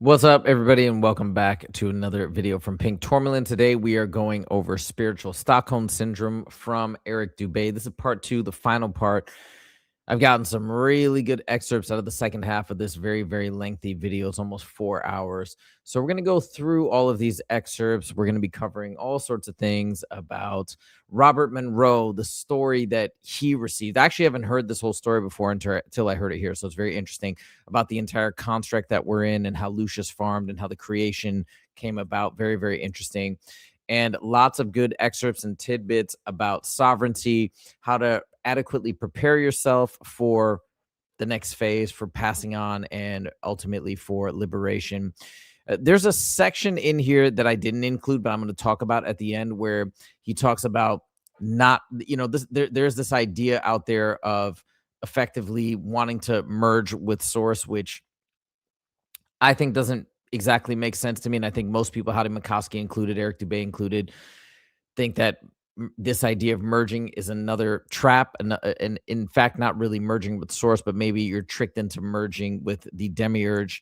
What's up, everybody, and welcome back to another video from Pink Tourmaline. Today, we are going over Spiritual Stockholm Syndrome from Eric Dubay. This is part two, the final part. I've gotten some really good excerpts out of the second half of this very, very lengthy video. It's almost 4 hours. So we're going to go through all of these excerpts. We're going to be covering all sorts of things about Robert Monroe, the story that he received. I actually haven't heard this whole story before until I heard it here. So it's very interesting about the entire construct that we're in and how Loosh is farmed and how the creation came about. Very, very interesting. And lots of good excerpts and tidbits about sovereignty, how to adequately prepare yourself for the next phase, for passing on, and ultimately for liberation. There's a section in here that I didn't include, but I'm going to talk about at the end, where he talks about not, there's this idea out there of effectively wanting to merge with source, which I think doesn't exactly make sense to me. And I think most people, Hadi McCoskey included, Eric Dubay included, think that this idea of merging is another trap, and in fact, not really merging with source, but maybe you're tricked into merging with the demiurge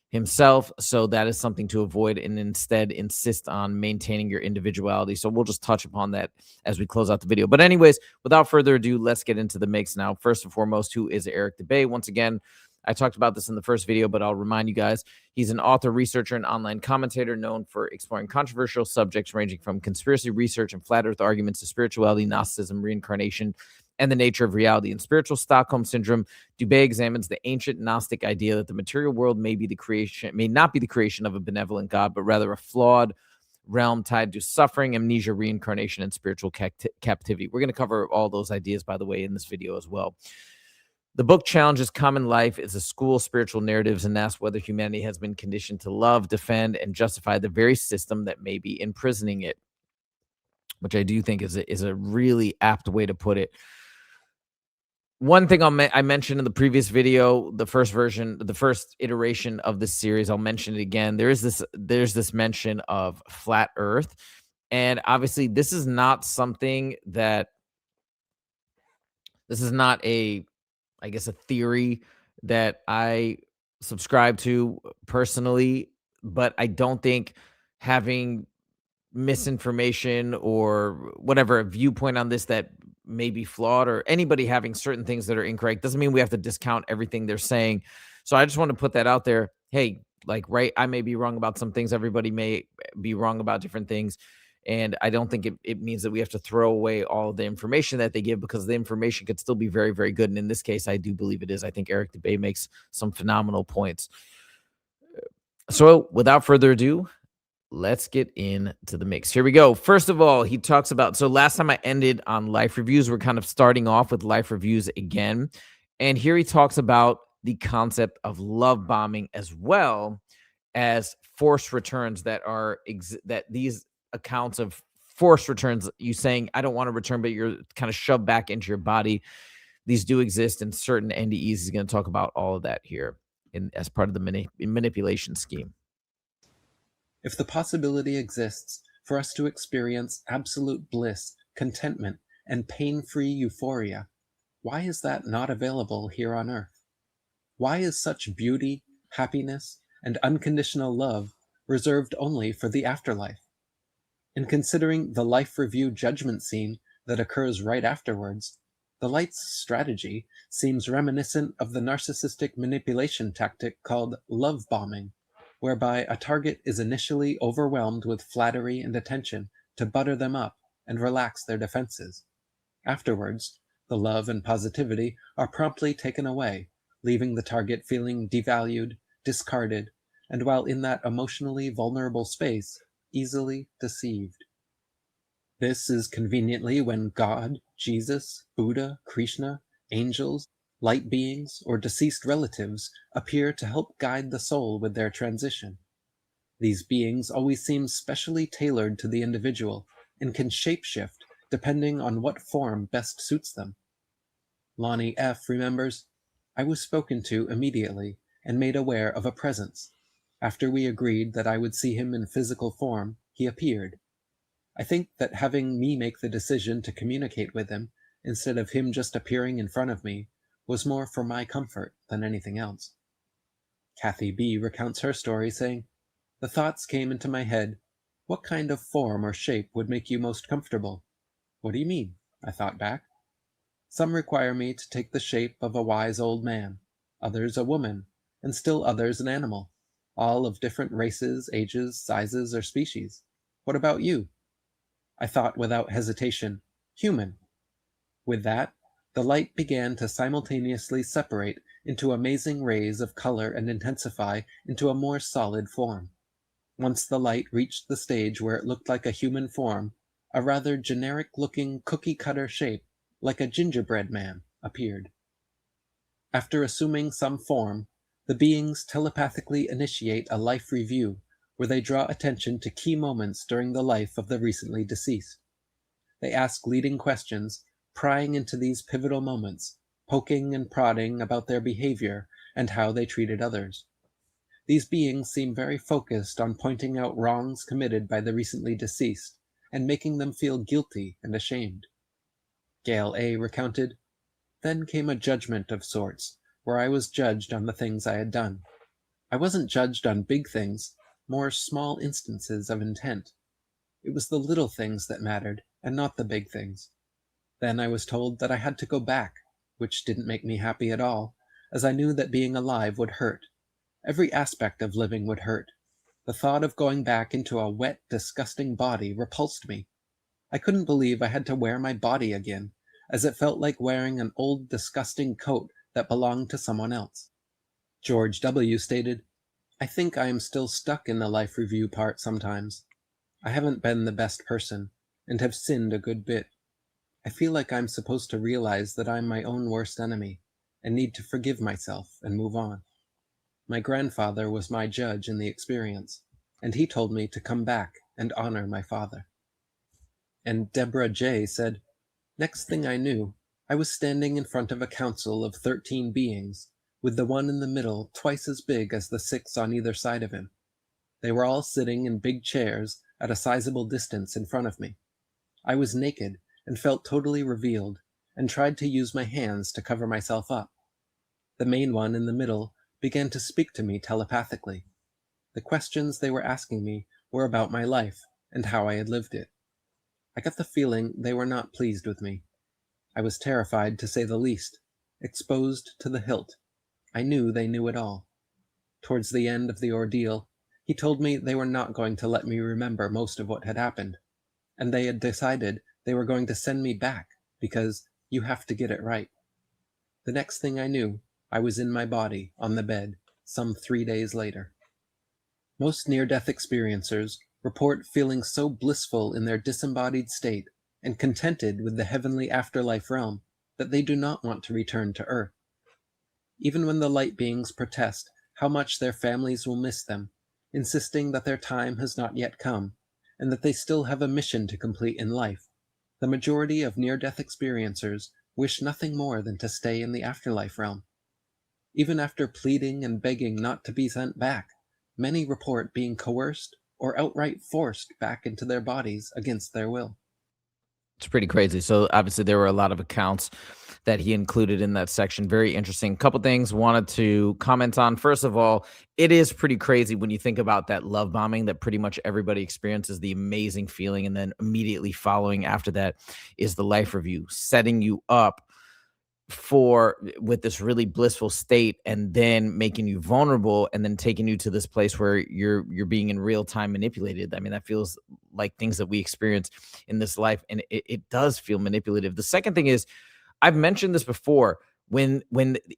himself. So that is something to avoid, and instead insist on maintaining your individuality. So we'll just touch upon that as we close out the video. But anyways, without further ado, let's get into the mix now. First and foremost, who is Eric Dubay? Once again, I talked about this in the first video, but I'll remind you guys, he's an author, researcher, and online commentator known for exploring controversial subjects ranging from conspiracy research and flat earth arguments to spirituality, Gnosticism, reincarnation, and the nature of reality. In Spiritual Stockholm Syndrome, Dubay examines the ancient Gnostic idea that the material world may not be the creation of a benevolent God, but rather a flawed realm tied to suffering, amnesia, reincarnation, and spiritual captivity. We're going to cover all those ideas, by the way, in this video as well. The book challenges common life as a school of spiritual narratives and asks whether humanity has been conditioned to love, defend, and justify the very system that may be imprisoning it, which I do think is a really apt way to put it. One thing I mentioned in the previous video, the first iteration of this series, I'll mention it again. There's this mention of flat Earth, and obviously this is not I guess a theory that I subscribe to personally, but I don't think having misinformation or whatever, a viewpoint on this that may be flawed, or anybody having certain things that are incorrect, doesn't mean we have to discount everything they're saying. So I just want to put that out there. Hey, right, I may be wrong about some things. Everybody may be wrong about different things. And I don't think it means that we have to throw away all the information that they give, because the information could still be very, very good. And in this case, I do believe it is. I think Eric Dubay makes some phenomenal points. So without further ado, let's get into the mix. Here we go. First of all, he talks about, so last time I ended on life reviews, we're kind of starting off with life reviews again. And here he talks about the concept of love bombing, as well as forced returns that these accounts of forced returns, you saying, I don't want to return, but you're kind of shoved back into your body. These do exist in certain NDEs. He's going to talk about all of that here as part of the manipulation scheme. If the possibility exists for us to experience absolute bliss, contentment, and pain-free euphoria, why is that not available here on Earth? Why is such beauty, happiness, and unconditional love reserved only for the afterlife? In considering the life review judgment scene that occurs right afterwards, the light's strategy seems reminiscent of the narcissistic manipulation tactic called love bombing, whereby a target is initially overwhelmed with flattery and attention to butter them up and relax their defenses. Afterwards, the love and positivity are promptly taken away, leaving the target feeling devalued, discarded, and while in that emotionally vulnerable space, easily deceived. This is conveniently when God, Jesus, Buddha, Krishna, angels, light beings, or deceased relatives appear to help guide the soul with their transition. These beings always seem specially tailored to the individual and can shapeshift depending on what form best suits them. Lonnie F. remembers, I was spoken to immediately and made aware of a presence. After we agreed that I would see him in physical form, he appeared. I think that having me make the decision to communicate with him, instead of him just appearing in front of me, was more for my comfort than anything else. Kathy B. recounts her story, saying, "The thoughts came into my head, what kind of form or shape would make you most comfortable?" "What do you mean?" I thought back. "Some require me to take the shape of a wise old man, others a woman, and still others an animal, all of different races, ages, sizes, or species. What about you?" I thought without hesitation, "Human." With that, the light began to simultaneously separate into amazing rays of color and intensify into a more solid form. Once the light reached the stage where it looked like a human form, a rather generic-looking cookie-cutter shape, like a gingerbread man, appeared. After assuming some form, the beings telepathically initiate a life review, where they draw attention to key moments during the life of the recently deceased. They ask leading questions, prying into these pivotal moments, poking and prodding about their behavior and how they treated others. These beings seem very focused on pointing out wrongs committed by the recently deceased and making them feel guilty and ashamed. Gail A. recounted, "Then came a judgment of sorts, where I was judged on the things I had done. I wasn't judged on big things, more small instances of intent. It was the little things that mattered, and not the big things. Then I was told that I had to go back, which didn't make me happy at all, as I knew that being alive would hurt. Every aspect of living would hurt. The thought of going back into a wet, disgusting body repulsed me. I couldn't believe I had to wear my body again, as it felt like wearing an old, disgusting coat that belonged to someone else." George W. stated, "I think I am still stuck in the life review part sometimes. I haven't been the best person, and have sinned a good bit. I feel like I'm supposed to realize that I'm my own worst enemy, and need to forgive myself and move on. My grandfather was my judge in the experience, and he told me to come back and honor my father." And Deborah J. said, "Next thing I knew, I was standing in front of a council of 13 beings, with the one in the middle twice as big as the 6 on either side of him. They were all sitting in big chairs at a sizable distance in front of me. I was naked and felt totally revealed, and tried to use my hands to cover myself up. The main one in the middle began to speak to me telepathically. The questions they were asking me were about my life and how I had lived it. I got the feeling they were not pleased with me. I was terrified, to say the least, exposed to the hilt. I knew they knew it all. Towards the end of the ordeal, he told me they were not going to let me remember most of what had happened, and they had decided they were going to send me back because you have to get it right. The next thing I knew, I was in my body, on the bed, some 3 days later. Most near-death experiencers report feeling so blissful in their disembodied state and contented with the heavenly afterlife realm that they do not want to return to Earth. Even when the light beings protest how much their families will miss them, insisting that their time has not yet come, and that they still have a mission to complete in life, the majority of near-death experiencers wish nothing more than to stay in the afterlife realm. Even after pleading and begging not to be sent back, many report being coerced or outright forced back into their bodies against their will. It's pretty crazy. So obviously there were a lot of accounts that he included in that section. Very interesting. Couple things wanted to comment on. First of all, it is pretty crazy when you think about that love bombing that pretty much everybody experiences, the amazing feeling, and then immediately following after that is the life review, setting you up for with this really blissful state and then making you vulnerable and then taking you to this place where you're being in real time manipulated. I mean, that feels like things that we experience in this life, and it does feel manipulative. The second thing is, I've mentioned this before, when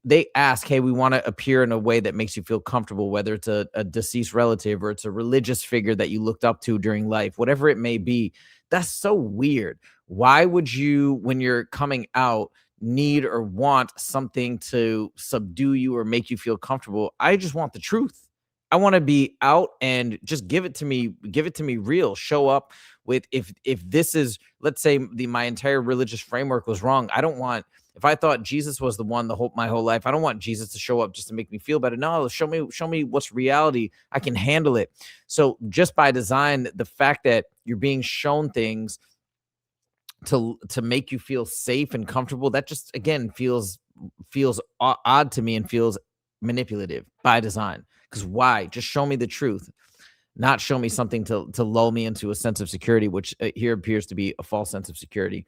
they ask, hey, we want to appear in a way that makes you feel comfortable, whether it's a deceased relative or it's a religious figure that you looked up to during life, whatever it may be, that's so weird. Why would you, when you're coming out, need or want something to subdue you or make you feel comfortable? I just want the truth. I want to be out and just give it to me real. Show up with, if this is, let's say my entire religious framework was wrong. I don't want, if I thought Jesus was the one my whole life, I don't want Jesus to show up just to make me feel better. No, show me what's reality. I can handle it. So just by design, the fact that you're being shown things to make you feel safe and comfortable, that just again feels odd to me and feels manipulative by design. Because why? Just show me the truth, not show me something to lull me into a sense of security, which here appears to be a false sense of security.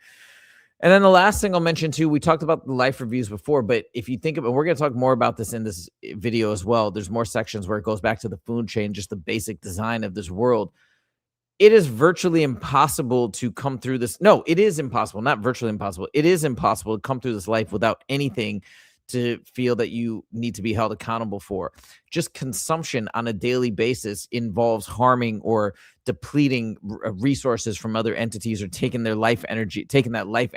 And then the last thing I'll mention too, we talked about the life reviews before, but if you think about, we're going to talk more about this in this video as well. There's more sections where it goes back to the food chain, just the basic design of this world. It is virtually impossible to come through this. No, it is impossible, not virtually impossible. It is impossible to come through this life without anything to feel that you need to be held accountable for. Just consumption on a daily basis involves harming or depleting resources from other entities, or taking that life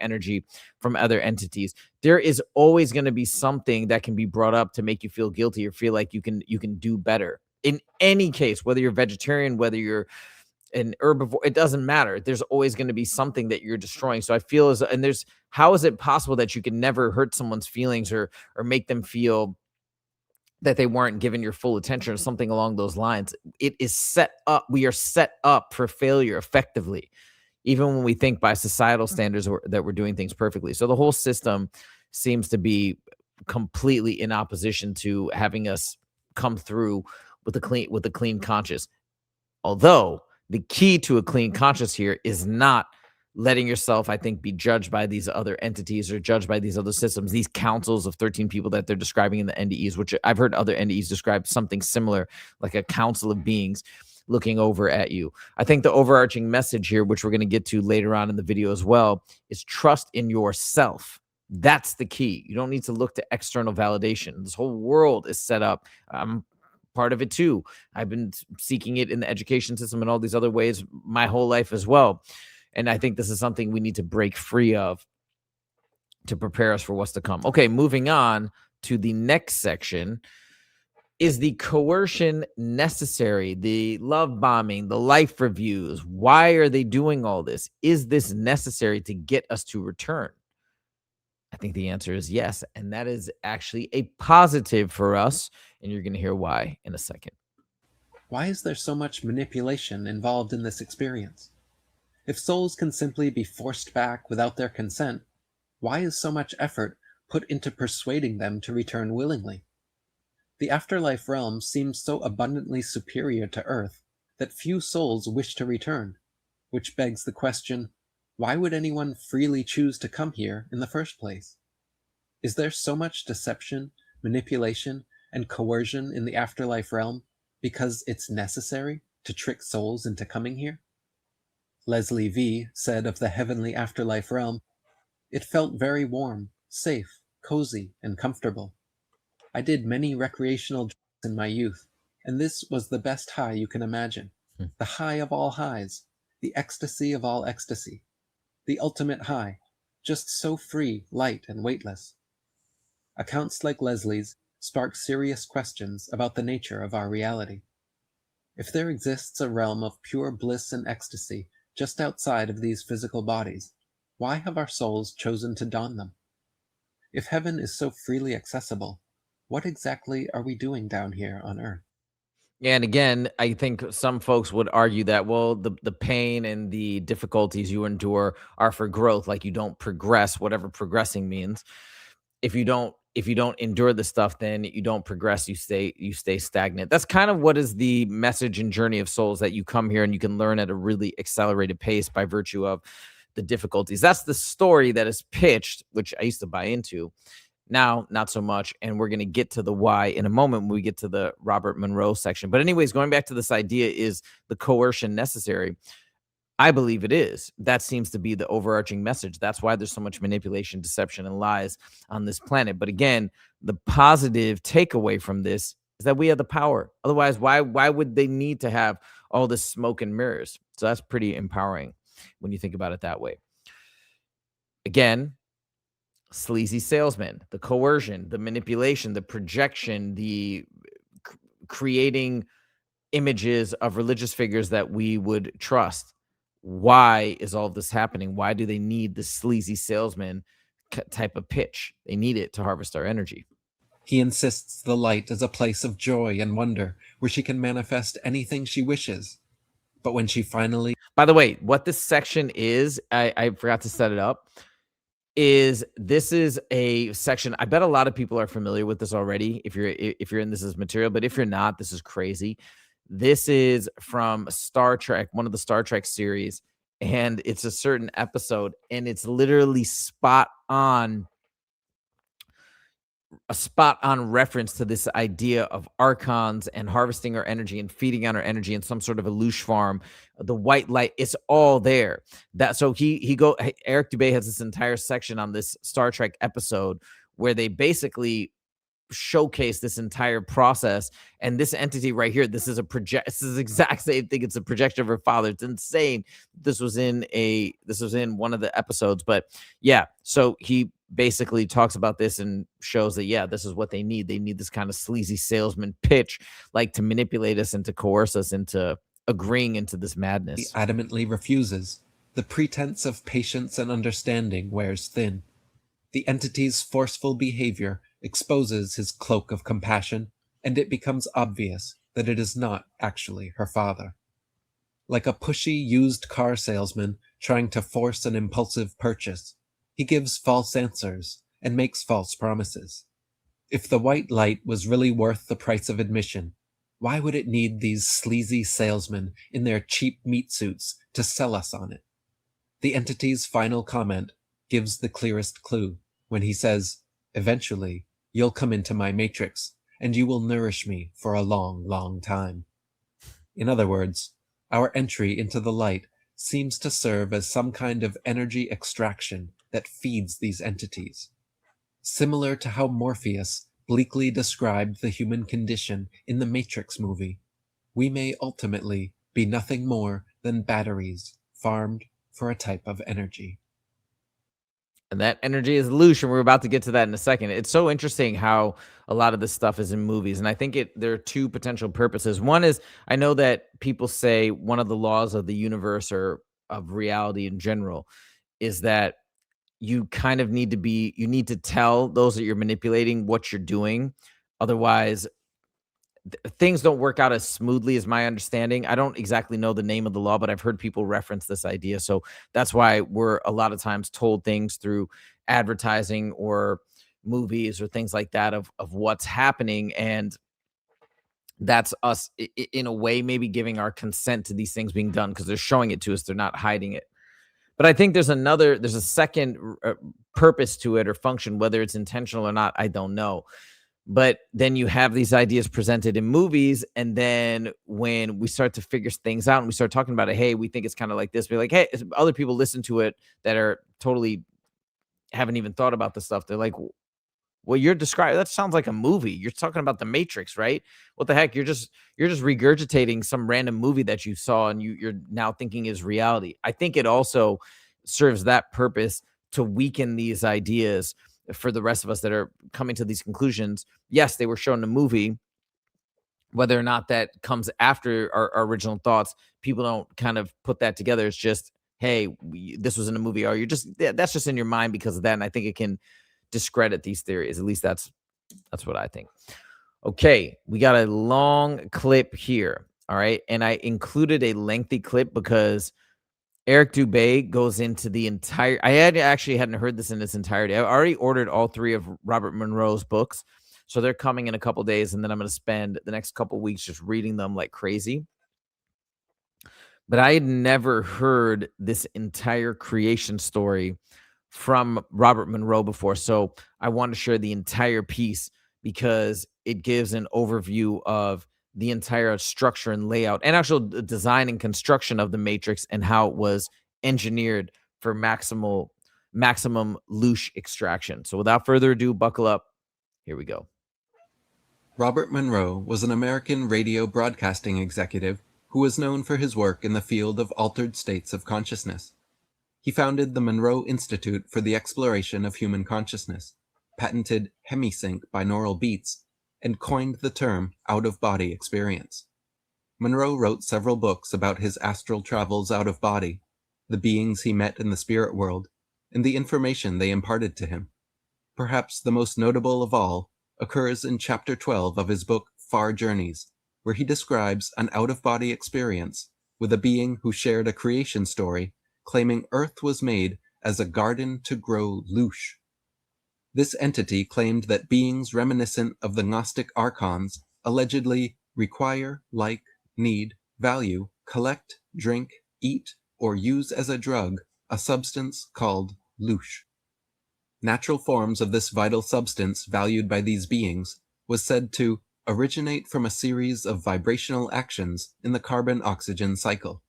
energy from other entities. There is always going to be something that can be brought up to make you feel guilty or feel like you can do better. In any case, whether you're vegetarian, whether you're an herbivore, it doesn't matter. There's always going to be something that you're destroying. So I feel how is it possible that you can never hurt someone's feelings or make them feel that they weren't given your full attention or something along those lines? It is set up. We are set up for failure effectively, even when we think by societal standards that we're doing things perfectly. So the whole system seems to be completely in opposition to having us come through with a clean conscience. Although the key to a clean conscience here is not letting yourself, I think, be judged by these other entities or judged by these other systems, these councils of 13 people that they're describing in the NDEs, which I've heard other NDEs describe something similar, like a council of beings looking over at you. I think the overarching message here, which we're going to get to later on in the video as well, is trust in yourself. That's the key. You don't need to look to external validation. This whole world is set up. Part of it too. I've been seeking it in the education system and all these other ways my whole life as well. And I think this is something we need to break free of to prepare us for what's to come. Okay, moving on to the next section. Is the coercion necessary? The love bombing, the life reviews. Why are they doing all this? Is this necessary to get us to return? I think the answer is yes. And that is actually a positive for us. And you're going to hear why in a second. Why is there so much manipulation involved in this experience? If souls can simply be forced back without their consent, why is so much effort put into persuading them to return willingly? The afterlife realm seems so abundantly superior to Earth that few souls wish to return, which begs the question, why would anyone freely choose to come here in the first place? Is there so much deception, manipulation, and coercion in the afterlife realm because it's necessary to trick souls into coming here? Leslie V. said of the heavenly afterlife realm, "It felt very warm, safe, cozy, and comfortable. I did many recreational drugs in my youth, and this was the best high you can imagine. The high of all highs, the ecstasy of all ecstasy. The ultimate high, just so free, light, and weightless." Accounts like Leslie's spark serious questions about the nature of our reality. If there exists a realm of pure bliss and ecstasy just outside of these physical bodies, why have our souls chosen to don them? If heaven is so freely accessible, what exactly are we doing down here on Earth? And again, I think some folks would argue that, well, the pain and the difficulties you endure are for growth, like you don't progress, whatever progressing means. If you don't endure the stuff, then you don't progress, you stay stagnant. That's kind of what is the message and journey of souls, that you come here and you can learn at a really accelerated pace by virtue of the difficulties. That's the story that is pitched, which I used to buy into. Now, not so much. And we're going to get to the why in a moment when we get to the Robert Monroe section. But anyways, going back to this idea, is the coercion necessary? I believe it is. That seems to be the overarching message. That's why there's so much manipulation, deception, and lies on this planet. But again, the positive takeaway from this is that we have the power. Otherwise, why would they need to have all this smoke and mirrors? So that's pretty empowering when you think about it that way. Again, sleazy salesman, the coercion, the manipulation, the projection, the creating images of religious figures that we would trust. Why is all of this happening? Why do they need the sleazy salesman type of pitch? They need it to harvest our energy. He insists the light is a place of joy and wonder where she can manifest anything she wishes. But when she finally... By the way, what this section is, I forgot to set it up. this is a section. I bet a lot of people are familiar with this already if you're in this as material, but if you're not, this is crazy. This is from Star Trek, one of the Star Trek series, and it's a certain episode, and it's literally a spot on reference to this idea of Archons and harvesting our energy and feeding on our energy in some sort of a Loosh farm. The white light, it's all there. So Eric Dubay has this entire section on this Star Trek episode where they basically showcase this entire process. And this entity right here, this is the exact same thing. It's a projection of her father. It's insane. This was in one of the episodes, but yeah. So he basically talks about this and shows that, yeah, this is what they need. They need this kind of sleazy salesman pitch, like to manipulate us and to coerce us into agreeing into this madness. He adamantly refuses. The pretense of patience and understanding wears thin. The entity's forceful behavior exposes his cloak of compassion, and it becomes obvious that it is not actually her father. Like a pushy used car salesman trying to force an impulsive purchase, he gives false answers and makes false promises. If the white light was really worth the price of admission, why would it need these sleazy salesmen in their cheap meat suits to sell us on it? The entity's final comment gives the clearest clue when he says, "Eventually, you'll come into my matrix, and you will nourish me for a long, long time." In other words, our entry into the light seems to serve as some kind of energy extraction that feeds these entities. Similar to how Morpheus bleakly described the human condition in the Matrix movie, we may ultimately be nothing more than batteries farmed for a type of energy. And that energy is Loosh, and we're about to get to that in a second. It's so interesting how a lot of this stuff is in movies, and I think there are two potential purposes. One is, I know that people say one of the laws of the universe or of reality in general is that you kind of need to tell those that you're manipulating what you're doing. Otherwise, things don't work out as smoothly as my understanding. I don't exactly know the name of the law, but I've heard people reference this idea. So that's why we're a lot of times told things through advertising or movies or things like that of what's happening. And that's us in a way, maybe giving our consent to these things being done because they're showing it to us. They're not hiding it. But I think there's a second purpose to it or function, whether it's intentional or not, I don't know. But then you have these ideas presented in movies, and then when we start to figure things out and we start talking about it, hey, we think it's kind of like this. We're like, hey, other people listen to it that are totally haven't even thought about this stuff. They're like, well, you're describing, that sounds like a movie. You're talking about the Matrix, right? What the heck? You're just regurgitating some random movie that you saw and you're now thinking is reality. I think it also serves that purpose to weaken these ideas for the rest of us that are coming to these conclusions. Yes, they were shown in a movie. Whether or not that comes after our original thoughts, people don't kind of put that together. It's just, hey, this was in a movie, or that's just in your mind because of that. And I think it can discredit these theories. At least that's what I think. Okay, we got a long clip here. All right, and I included a lengthy clip because Eric Dubay goes into the entire. Actually hadn't heard this in its entirety. I already ordered all 3 of Robert Monroe's books, so they're coming in a couple days, and then I'm going to spend the next couple weeks just reading them like crazy. But I had never heard this entire creation story from Robert Monroe before, so I want to share the entire piece because it gives an overview of the entire structure and layout and actual design and construction of the Matrix and how it was engineered for maximum Loosh extraction. So without further ado, buckle up. Here we go. Robert Monroe was an American radio broadcasting executive who was known for his work in the field of altered states of consciousness. He founded the Monroe Institute for the Exploration of Human Consciousness, patented hemisync binaural beats, and coined the term out-of-body experience. Monroe wrote several books about his astral travels out of body, the beings he met in the spirit world, and the information they imparted to him. Perhaps the most notable of all occurs in Chapter 12 of his book Far Journeys, where he describes an out-of-body experience with a being who shared a creation story claiming Earth was made as a garden to grow Loosh. This entity claimed that beings reminiscent of the Gnostic Archons allegedly require, like, need, value, collect, drink, eat, or use as a drug a substance called Loosh. Natural forms of this vital substance valued by these beings was said to originate from a series of vibrational actions in the carbon-oxygen cycle.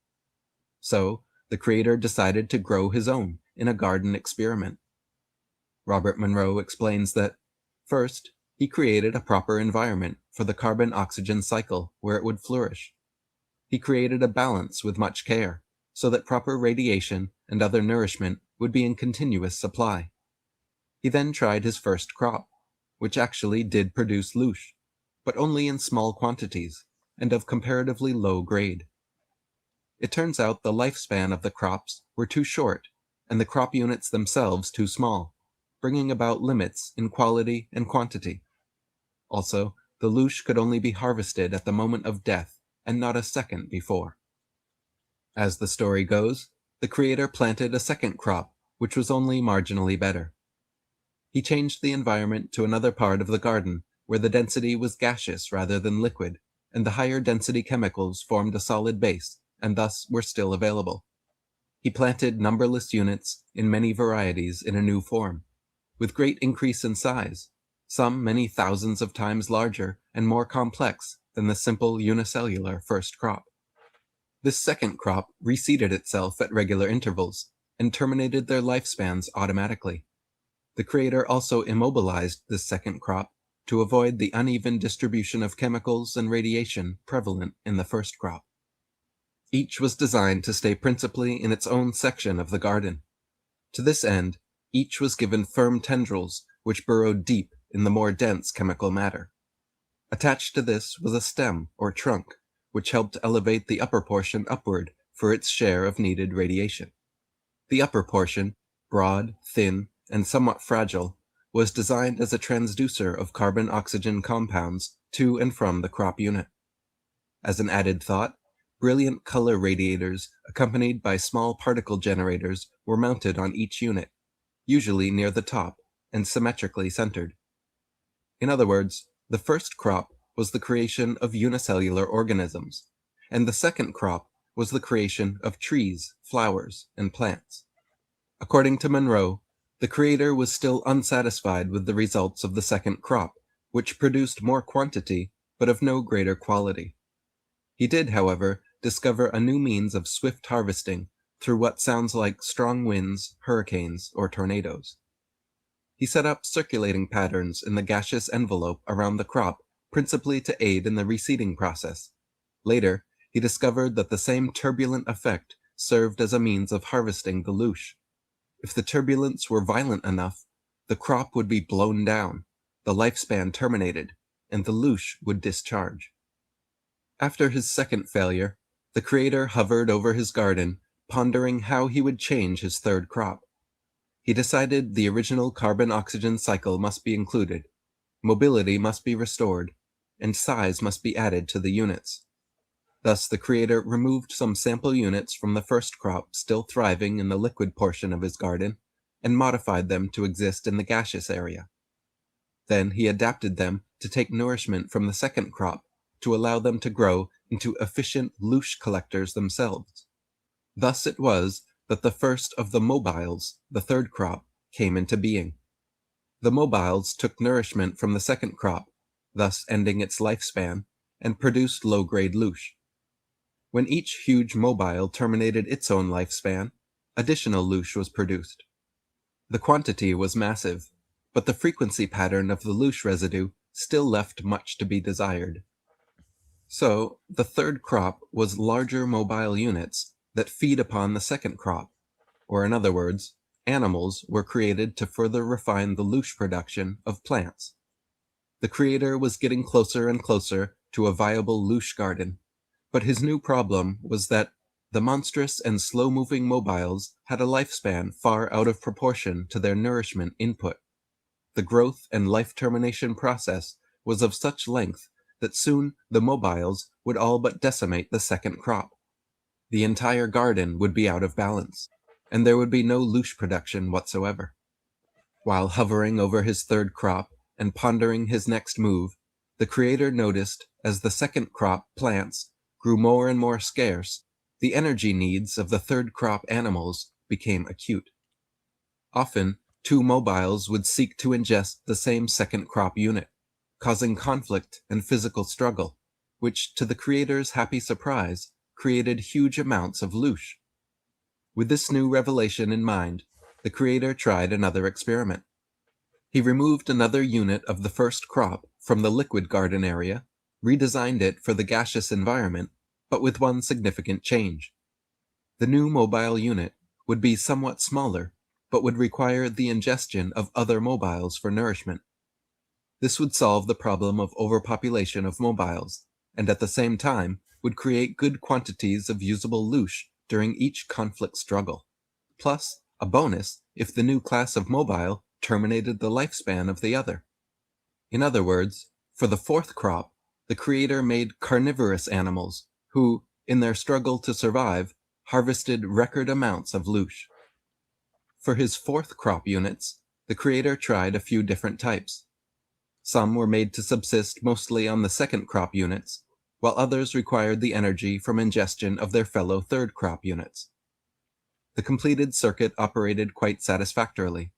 So, the creator decided to grow his own in a garden experiment. Robert Monroe explains that, first, he created a proper environment for the carbon-oxygen cycle where it would flourish. He created a balance with much care, so that proper radiation and other nourishment would be in continuous supply. He then tried his first crop, which actually did produce Loosh, but only in small quantities and of comparatively low grade. It turns out the lifespan of the crops were too short and the crop units themselves too small, bringing about limits in quality and quantity. Also, the Loosh could only be harvested at the moment of death and not a second before. As the story goes, the creator planted a second crop, which was only marginally better. He changed the environment to another part of the garden, where the density was gaseous rather than liquid, and the higher density chemicals formed a solid base, and thus were still available. He planted numberless units in many varieties in a new form, with great increase in size, some many thousands of times larger and more complex than the simple unicellular first crop. This second crop reseeded itself at regular intervals and terminated their lifespans automatically. The creator also immobilized this second crop to avoid the uneven distribution of chemicals and radiation prevalent in the first crop. Each was designed to stay principally in its own section of the garden. To this end, each was given firm tendrils which burrowed deep in the more dense chemical matter. Attached to this was a stem or trunk, which helped elevate the upper portion upward for its share of needed radiation. The upper portion, broad, thin, and somewhat fragile, was designed as a transducer of carbon-oxygen compounds to and from the crop unit. As an added thought, brilliant color radiators accompanied by small particle generators were mounted on each unit, usually near the top and symmetrically centered. In other words, the first crop was the creation of unicellular organisms, and the second crop was the creation of trees, flowers, and plants. According to Monroe, the creator was still unsatisfied with the results of the second crop, which produced more quantity but of no greater quality. He did, however, discover a new means of swift harvesting through what sounds like strong winds, hurricanes, or tornadoes. He set up circulating patterns in the gaseous envelope around the crop, principally to aid in the reseeding process. Later, he discovered that the same turbulent effect served as a means of harvesting the Loosh. If the turbulence were violent enough, the crop would be blown down, the lifespan terminated, and the Loosh would discharge. After his second failure, the creator hovered over his garden, pondering how he would change his third crop. He decided the original carbon-oxygen cycle must be included, mobility must be restored, and size must be added to the units. Thus, the creator removed some sample units from the first crop still thriving in the liquid portion of his garden, and modified them to exist in the gaseous area. Then he adapted them to take nourishment from the second crop to allow them to grow into efficient Loosh collectors themselves. Thus it was that the first of the mobiles, the third crop, came into being. The mobiles took nourishment from the second crop, thus ending its lifespan, and produced low-grade Loosh. When each huge mobile terminated its own lifespan, additional Loosh was produced. The quantity was massive, but the frequency pattern of the Loosh residue still left much to be desired. So, the third crop was larger mobile units that feed upon the second crop, or in other words, animals were created to further refine the Loosh production of plants. The creator was getting closer and closer to a viable Loosh garden, but his new problem was that the monstrous and slow-moving mobiles had a lifespan far out of proportion to their nourishment input. The growth and life termination process was of such length that soon the mobiles would all but decimate the second crop. The entire garden would be out of balance. and there would be no Loosh production whatsoever. While hovering over his third crop and pondering his next move, the creator noticed as the second crop plants grew more and more scarce, the energy needs of the third crop animals became acute. Often, two mobiles would seek to ingest the same second crop unit, causing conflict and physical struggle, which, to the creator's happy surprise, created huge amounts of Loosh. With this new revelation in mind, the creator tried another experiment. He removed another unit of the first crop from the liquid garden area, redesigned it for the gaseous environment, but with one significant change. The new mobile unit would be somewhat smaller, but would require the ingestion of other mobiles for nourishment. This would solve the problem of overpopulation of mobiles, and at the same time would create good quantities of usable Loosh during each conflict struggle, plus a bonus if the new class of mobile terminated the lifespan of the other. In other words, for the fourth crop, the creator made carnivorous animals who, in their struggle to survive, harvested record amounts of Loosh. For his fourth crop units, the creator tried a few different types. Some were made to subsist mostly on the second crop units, while others required the energy from ingestion of their fellow third crop units. The completed circuit operated quite satisfactorily.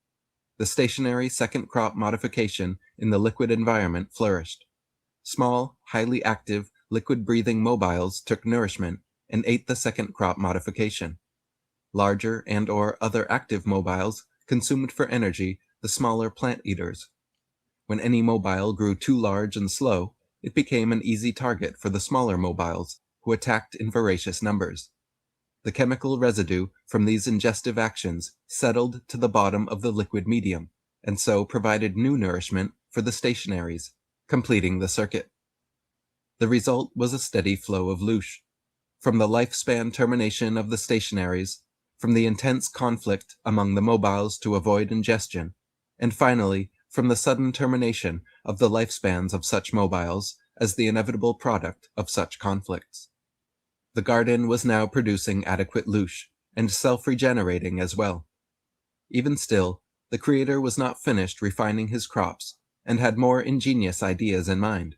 The stationary second crop modification in the liquid environment flourished. Small, highly active, liquid-breathing mobiles took nourishment and ate the second crop modification. Larger and/or other active mobiles consumed for energy the smaller plant eaters. When any mobile grew too large and slow, it became an easy target for the smaller mobiles, who attacked in voracious numbers. The chemical residue from these ingestive actions settled to the bottom of the liquid medium, and so provided new nourishment for the stationaries, completing the circuit. The result was a steady flow of Loosh. From the lifespan termination of the stationaries, from the intense conflict among the mobiles to avoid ingestion, and finally from the sudden termination of the lifespans of such mobiles as the inevitable product of such conflicts. The garden was now producing adequate Loosh, and self-regenerating as well. Even still, the creator was not finished refining his crops, and had more ingenious ideas in mind.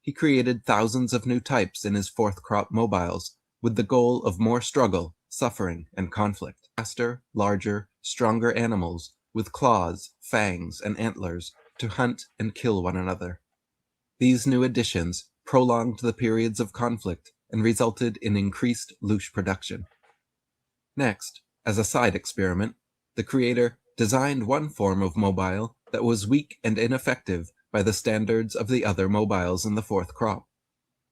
He created thousands of new types in his fourth crop mobiles, with the goal of more struggle, suffering, and conflict. Faster, larger, stronger animals, with claws, fangs, and antlers, to hunt and kill one another. These new additions prolonged the periods of conflict and resulted in increased Loosh production. Next, as a side experiment, the creator designed one form of mobile that was weak and ineffective by the standards of the other mobiles in the fourth crop.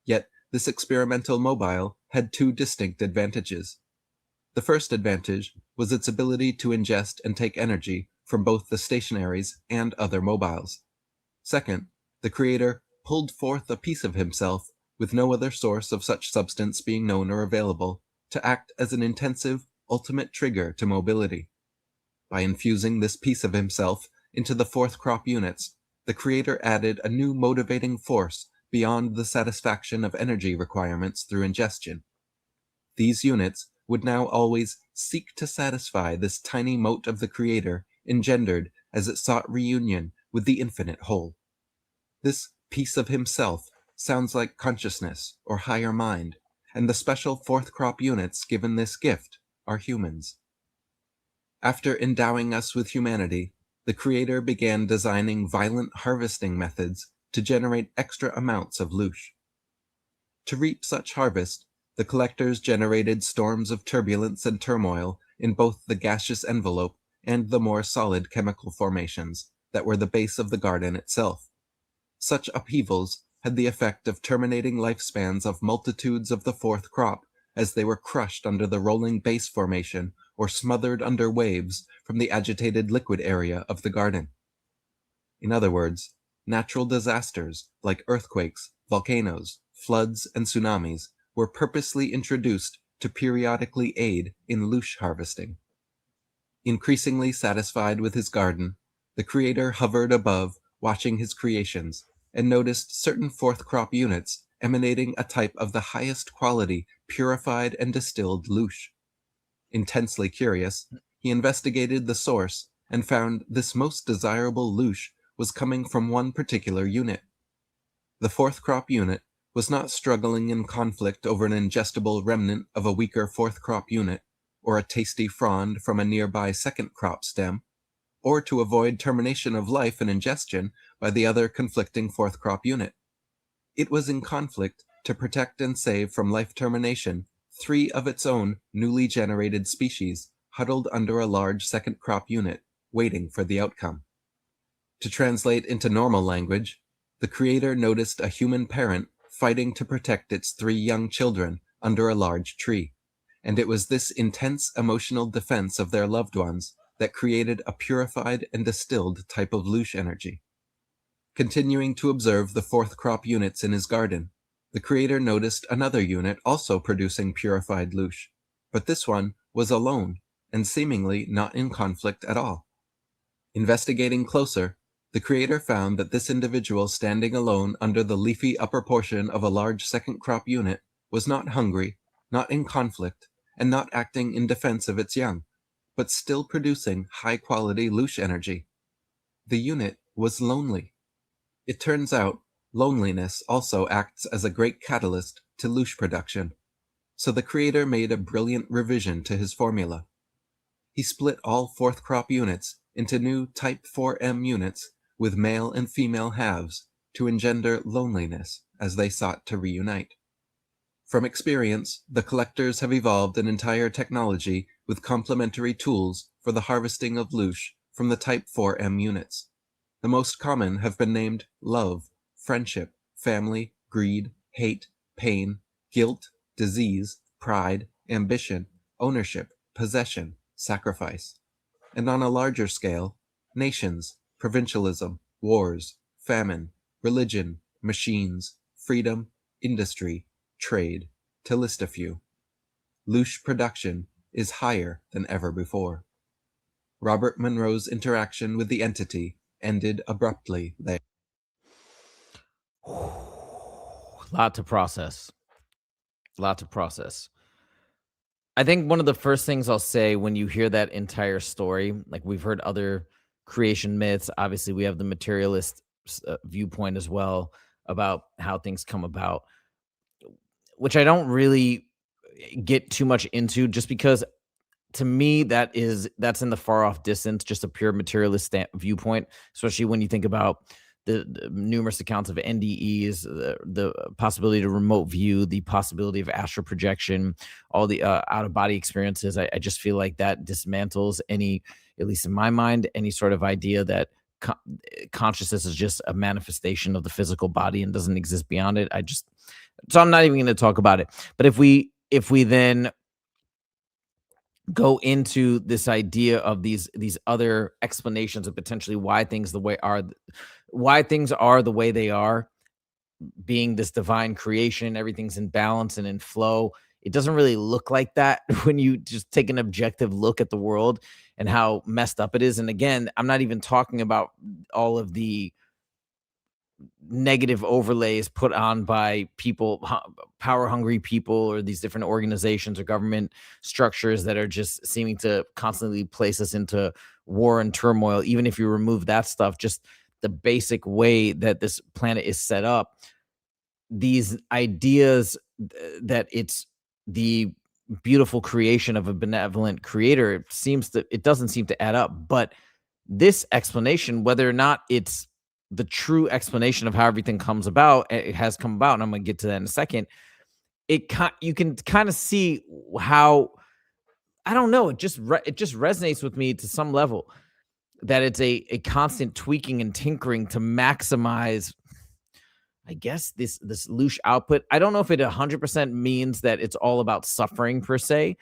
Yet, this experimental mobile had two distinct advantages. The first advantage was its ability to ingest and take energy from both the stationaries and other mobiles. Second, the creator pulled forth a piece of himself with no other source of such substance being known or available, to act as an intensive, ultimate trigger to mobility. By infusing this piece of himself into the fourth crop units, the creator added a new motivating force beyond the satisfaction of energy requirements through ingestion. These units would now always seek to satisfy this tiny mote of the creator engendered as it sought reunion with the infinite whole. This piece of himself sounds like consciousness or higher mind, and the special fourth crop units given this gift are humans. After endowing us with humanity, the creator began designing violent harvesting methods to generate extra amounts of Loosh. To reap such harvest, the collectors generated storms of turbulence and turmoil in both the gaseous envelope and the more solid chemical formations that were the base of the garden itself. Such upheavals had the effect of terminating lifespans of multitudes of the fourth crop as they were crushed under the rolling base formation or smothered under waves from the agitated liquid area of the garden. In other words, natural disasters like earthquakes, volcanoes, floods, and tsunamis were purposely introduced to periodically aid in Loosh harvesting. Increasingly satisfied with his garden, the creator hovered above, watching his creations, and noticed certain fourth crop units emanating a type of the highest quality purified and distilled Loosh. Intensely curious, he investigated the source and found this most desirable loosh was coming from one particular unit. The fourth crop unit was not struggling in conflict over an ingestible remnant of a weaker fourth crop unit, or a tasty frond from a nearby second crop stem, or to avoid termination of life and ingestion by the other conflicting fourth crop unit. It was in conflict to protect and save from life termination 3 of its own newly generated species huddled under a large second crop unit, waiting for the outcome. To translate into normal language, the creator noticed a human parent fighting to protect its 3 young children under a large tree, and it was this intense emotional defense of their loved ones that created a purified and distilled type of loosh energy. Continuing to observe the fourth crop units in his garden, the creator noticed another unit also producing purified loosh, but this one was alone and seemingly not in conflict at all. Investigating closer, the creator found that this individual standing alone under the leafy upper portion of a large second crop unit was not hungry, not in conflict, and not acting in defense of its young, but still producing high-quality loosh energy. The unit was lonely. It turns out, loneliness also acts as a great catalyst to loosh production, so the creator made a brilliant revision to his formula. He split all fourth crop units into new Type 4M units with male and female halves to engender loneliness as they sought to reunite. From experience, the collectors have evolved an entire technology with complementary tools for the harvesting of loosh from the Type 4M units. The most common have been named love, friendship, family, greed, hate, pain, guilt, disease, pride, ambition, ownership, possession, sacrifice. And on a larger scale, nations, provincialism, wars, famine, religion, machines, freedom, industry, trade, to list a few. Loosh production is higher than ever before. Robert Monroe's interaction with the entity ended abruptly there. Lot to process. Lot to process. I think one of the first things I'll say when you hear that entire story, like we've heard other creation myths, obviously we have the materialist viewpoint as well about how things come about, which I don't really get too much into just because to me that's in the far off distance, just a pure materialist viewpoint, especially when you think about the numerous accounts of NDEs, the possibility to remote view, the possibility of astral projection, all the out of body experiences. I just feel like that dismantles any, at least in my mind, any sort of idea that consciousness is just a manifestation of the physical body and doesn't exist beyond it. So I'm not even going to talk about it. But if we then go into this idea of these other explanations of potentially why things are the way they are, being this divine creation, everything's in balance and in flow. It doesn't really look like that when you just take an objective look at the world and how messed up it is. And again, I'm not even talking about all of the negative overlays put on by people, power hungry people, or these different organizations or government structures that are just seeming to constantly place us into war and turmoil. Even if you remove that stuff, just the basic way that this planet is set up, these ideas that it's the beautiful creation of a benevolent creator, it doesn't seem to add up. But this explanation, whether or not it's the true explanation of how everything comes about, it has come about, and I'm going to get to that in a second. You can kind of see how, I don't know, it just resonates with me to some level that it's a constant tweaking and tinkering to maximize, I guess, this loosh output. I don't know if it 100% means that it's all about suffering per se.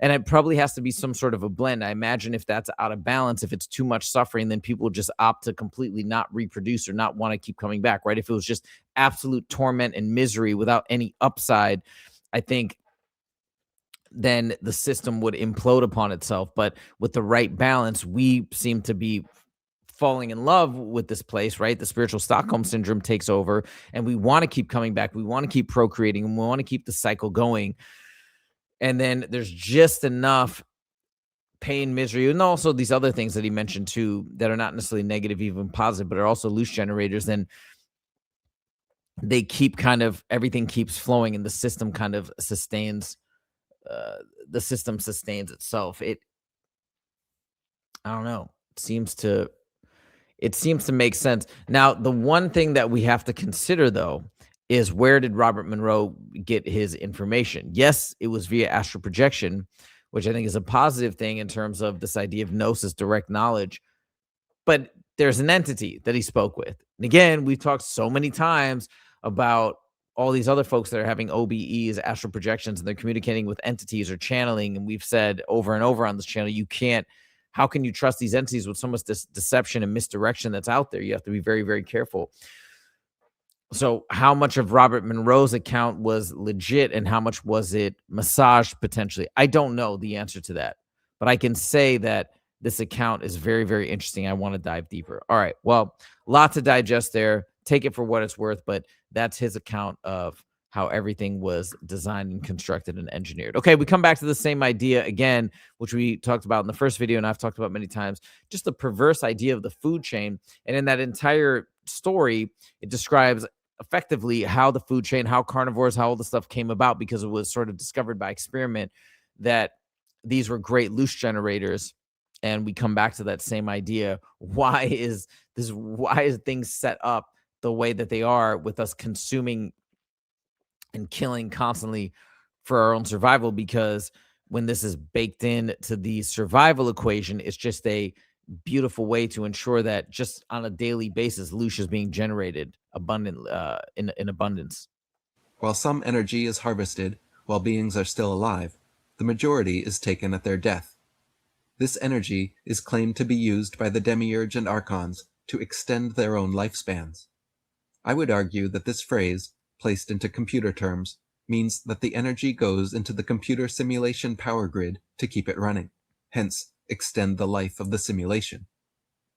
And it probably has to be some sort of a blend. I imagine if that's out of balance, if it's too much suffering, then people just opt to completely not reproduce or not want to keep coming back, right? If it was just absolute torment and misery without any upside, I think then the system would implode upon itself. But with the right balance, we seem to be falling in love with this place, right? The spiritual Stockholm syndrome takes over, and we want to keep coming back. We want to keep procreating, and we want to keep the cycle going. And then there's just enough pain, misery, and also these other things that he mentioned too that are not necessarily negative, even positive, but are also Loosh generators, then they keep kind of, everything keeps flowing and the system kind of sustains, the system sustains itself. I don't know, it seems to make sense. Now, the one thing that we have to consider though is, where did Robert Monroe get his information? Yes, it was via astral projection, which I think is a positive thing in terms of this idea of Gnosis, direct knowledge. But there's an entity that he spoke with. And again, we've talked so many times about all these other folks that are having OBEs, astral projections, and they're communicating with entities or channeling. And we've said over and over on this channel, how can you trust these entities with so much deception and misdirection that's out there? You have to be very, very careful. So how much of Robert Monroe's account was legit and how much was it massaged potentially? I don't know the answer to that, but I can say that this account is very, very interesting. I want to dive deeper. All right. Well, lot to digest there. Take it for what it's worth, but that's his account of how everything was designed and constructed and engineered. Okay, we come back to the same idea again, which we talked about in the first video and I've talked about many times, just the perverse idea of the food chain. And in that entire story, it describes effectively how the food chain, how carnivores, how all the stuff came about, because it was sort of discovered by experiment that these were great Loosh generators. And we come back to that same idea. Why is things set up the way that they are, with us consuming and killing constantly for our own survival? Because when this is baked in to the survival equation, it's just a beautiful way to ensure that just on a daily basis, Loosh is being generated in abundance. While some energy is harvested while beings are still alive, the majority is taken at their death. This energy is claimed to be used by the Demiurge and Archons to extend their own lifespans. I would argue that this phrase, placed into computer terms, means that the energy goes into the computer simulation power grid to keep it running, hence extend the life of the simulation.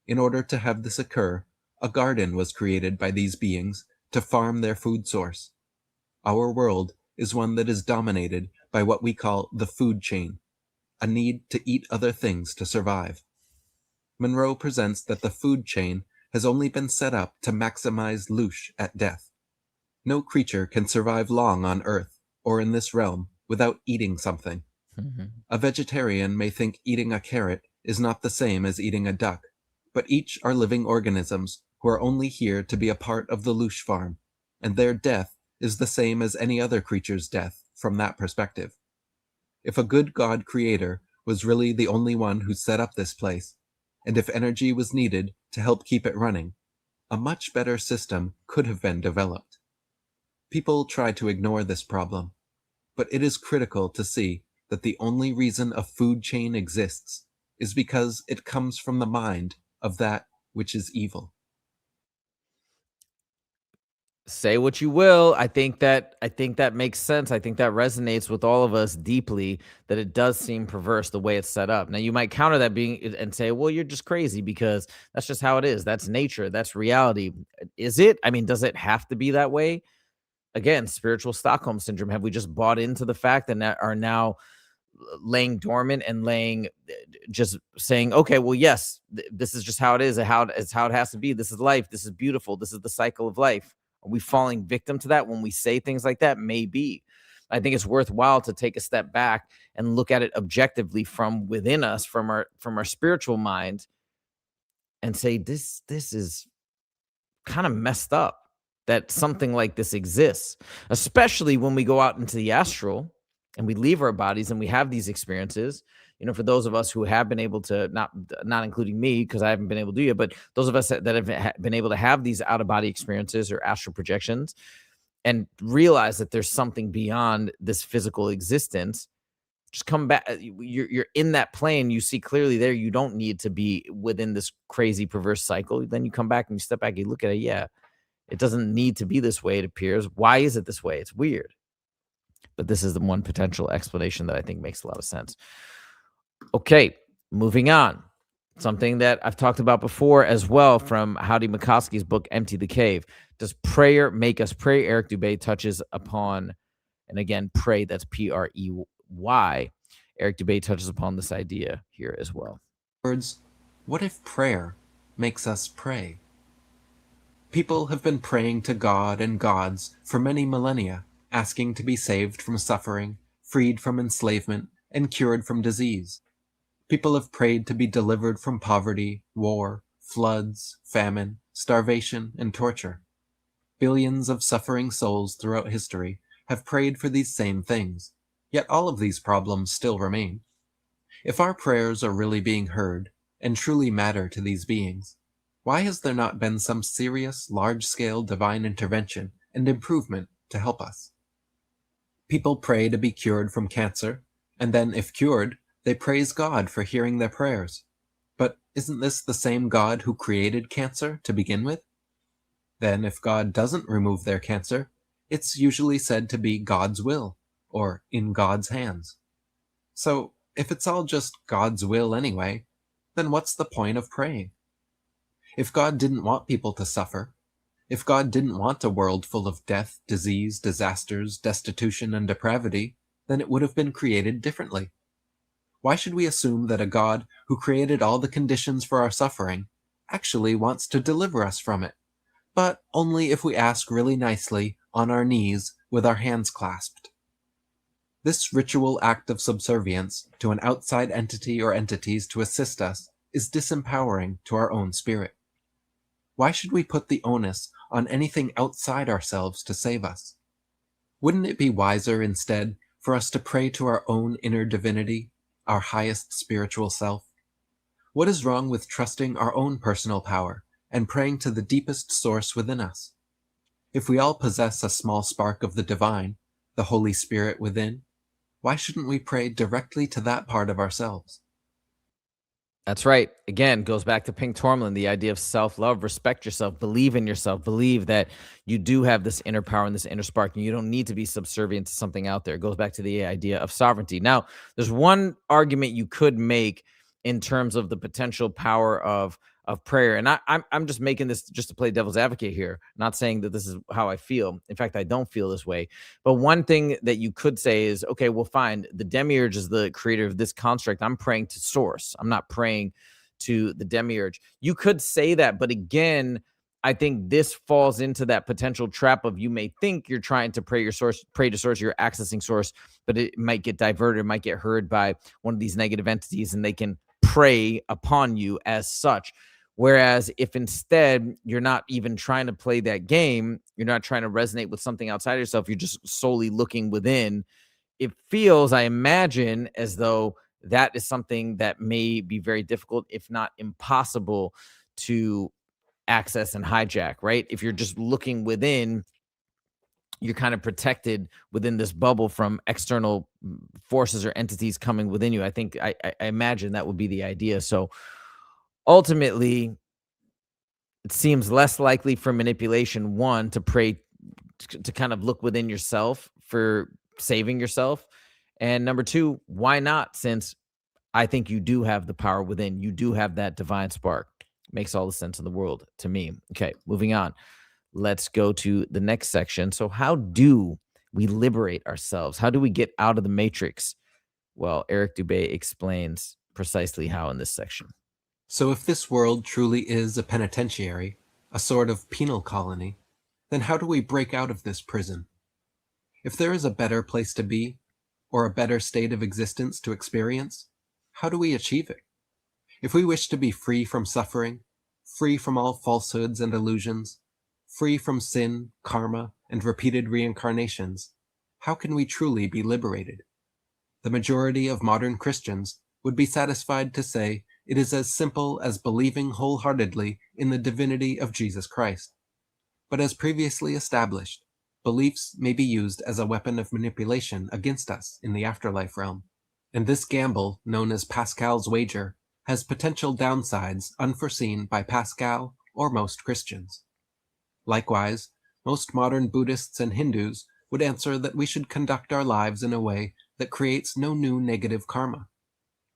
In order to have this occur, a garden was created by these beings to farm their food source. Our world is one that is dominated by what we call the food chain, a need to eat other things to survive. Monroe presents that the food chain has only been set up to maximize Loosh at death. No creature can survive long on Earth or in this realm without eating something. Mm-hmm. A vegetarian may think eating a carrot is not the same as eating a duck, but each are living organisms who are only here to be a part of the Loosh farm, and their death is the same as any other creature's death from that perspective. If a good God creator was really the only one who set up this place, and if energy was needed to help keep it running, a much better system could have been developed. People try to ignore this problem, but it is critical to see that the only reason a food chain exists is because it comes from the mind of that which is evil. Say what you will. I think that makes sense. I think that resonates with all of us deeply, that it does seem perverse the way it's set up. Now, you might counter that and say, well, you're just crazy because that's just how it is. That's nature. That's reality. Is it? I mean, does it have to be that way? Again, spiritual Stockholm syndrome. Have we just bought into the fact and are now laying dormant and just saying, okay, well, yes, this is just how it is, and how it has to be. This is life. This is beautiful. This is the cycle of life. Are we falling victim to that when we say things like that? Maybe. I think it's worthwhile to take a step back and look at it objectively from within us, from our spiritual mind, and say, this is kind of messed up that something like this exists, especially when we go out into the astral and we leave our bodies and we have these experiences. You know, for those of us who have been able to, not including me, because I haven't been able to do it, but those of us that have been able to have these out-of-body experiences or astral projections and realize that there's something beyond this physical existence, just come back. You're in that plane. You see clearly there. You don't need to be within this crazy, perverse cycle. Then you come back and you step back, you look at it. Yeah, it doesn't need to be this way, it appears. Why is it this way? It's weird. But this is the one potential explanation that I think makes a lot of sense. Okay, moving on. Something that I've talked about before as well from Howdy McCoskey's book, Empty the Cave. Does prayer make us pray? Eric Dubay touches upon, and again, pray, that's Prey, Eric Dubay touches upon this idea here as well. Words, what if prayer makes us pray? People have been praying to God and gods for many millennia, asking to be saved from suffering, freed from enslavement, and cured from disease. People have prayed to be delivered from poverty, war, floods, famine, starvation, and torture. Billions of suffering souls throughout history have prayed for these same things, yet all of these problems still remain. If our prayers are really being heard and truly matter to these beings, why has there not been some serious, large-scale divine intervention and improvement to help us? People pray to be cured from cancer, and then, if cured, they praise God for hearing their prayers. But isn't this the same God who created cancer to begin with? Then, if God doesn't remove their cancer, it's usually said to be God's will, or in God's hands. So, if it's all just God's will anyway, then what's the point of praying? If God didn't want people to suffer, if God didn't want a world full of death, disease, disasters, destitution, and depravity, then it would have been created differently. Why should we assume that a God who created all the conditions for our suffering actually wants to deliver us from it, but only if we ask really nicely, on our knees, with our hands clasped? This ritual act of subservience to an outside entity or entities to assist us is disempowering to our own spirit. Why should we put the onus on anything outside ourselves to save us? Wouldn't it be wiser instead for us to pray to our own inner divinity, our highest spiritual self? What is wrong with trusting our own personal power and praying to the deepest source within us? If we all possess a small spark of the divine, the Holy Spirit within, why shouldn't we pray directly to that part of ourselves? That's right. Again, goes back to Pink Tourmaline, the idea of self-love, respect yourself, believe in yourself, believe that you do have this inner power and this inner spark, and you don't need to be subservient to something out there. It goes back to the idea of sovereignty. Now, there's one argument you could make in terms of the potential power of prayer. And I'm just making this just to play devil's advocate here, not saying that this is how I feel. In fact, I don't feel this way. But one thing that you could say is, okay, well, fine. The demiurge is the creator of this construct. I'm praying to source. I'm not praying to the demiurge. You could say that, but again, I think this falls into that potential trap of, you may think you're trying to pray to source, you're accessing source, but it might get diverted, it might get heard by one of these negative entities, and they can prey upon you as such. Whereas if instead you're not even trying to play that game, you're not trying to resonate with something outside of yourself, you're just solely looking within, it feels, I imagine, as though that is something that may be very difficult, if not impossible, to access and hijack, right? If you're just looking within, you're kind of protected within this bubble from external forces or entities coming within you. I think, I imagine that would be the idea. So ultimately, it seems less likely for manipulation, one, to pray, to kind of look within yourself for saving yourself. And number two, why not? Since I think you do have the power within, you do have that divine spark. Makes all the sense in the world to me. Okay, moving on. Let's go to the next section. So how do we liberate ourselves? How do we get out of the matrix? Well, Eric Dubay explains precisely how in this section. So if this world truly is a penitentiary, a sort of penal colony, then how do we break out of this prison? If there is a better place to be, or a better state of existence to experience, how do we achieve it? If we wish to be free from suffering, free from all falsehoods and illusions, free from sin, karma, and repeated reincarnations, how can we truly be liberated? The majority of modern Christians would be satisfied to say it is as simple as believing wholeheartedly in the divinity of Jesus Christ. But as previously established, beliefs may be used as a weapon of manipulation against us in the afterlife realm. And this gamble, known as Pascal's wager, has potential downsides unforeseen by Pascal or most Christians. Likewise, most modern Buddhists and Hindus would answer that we should conduct our lives in a way that creates no new negative karma.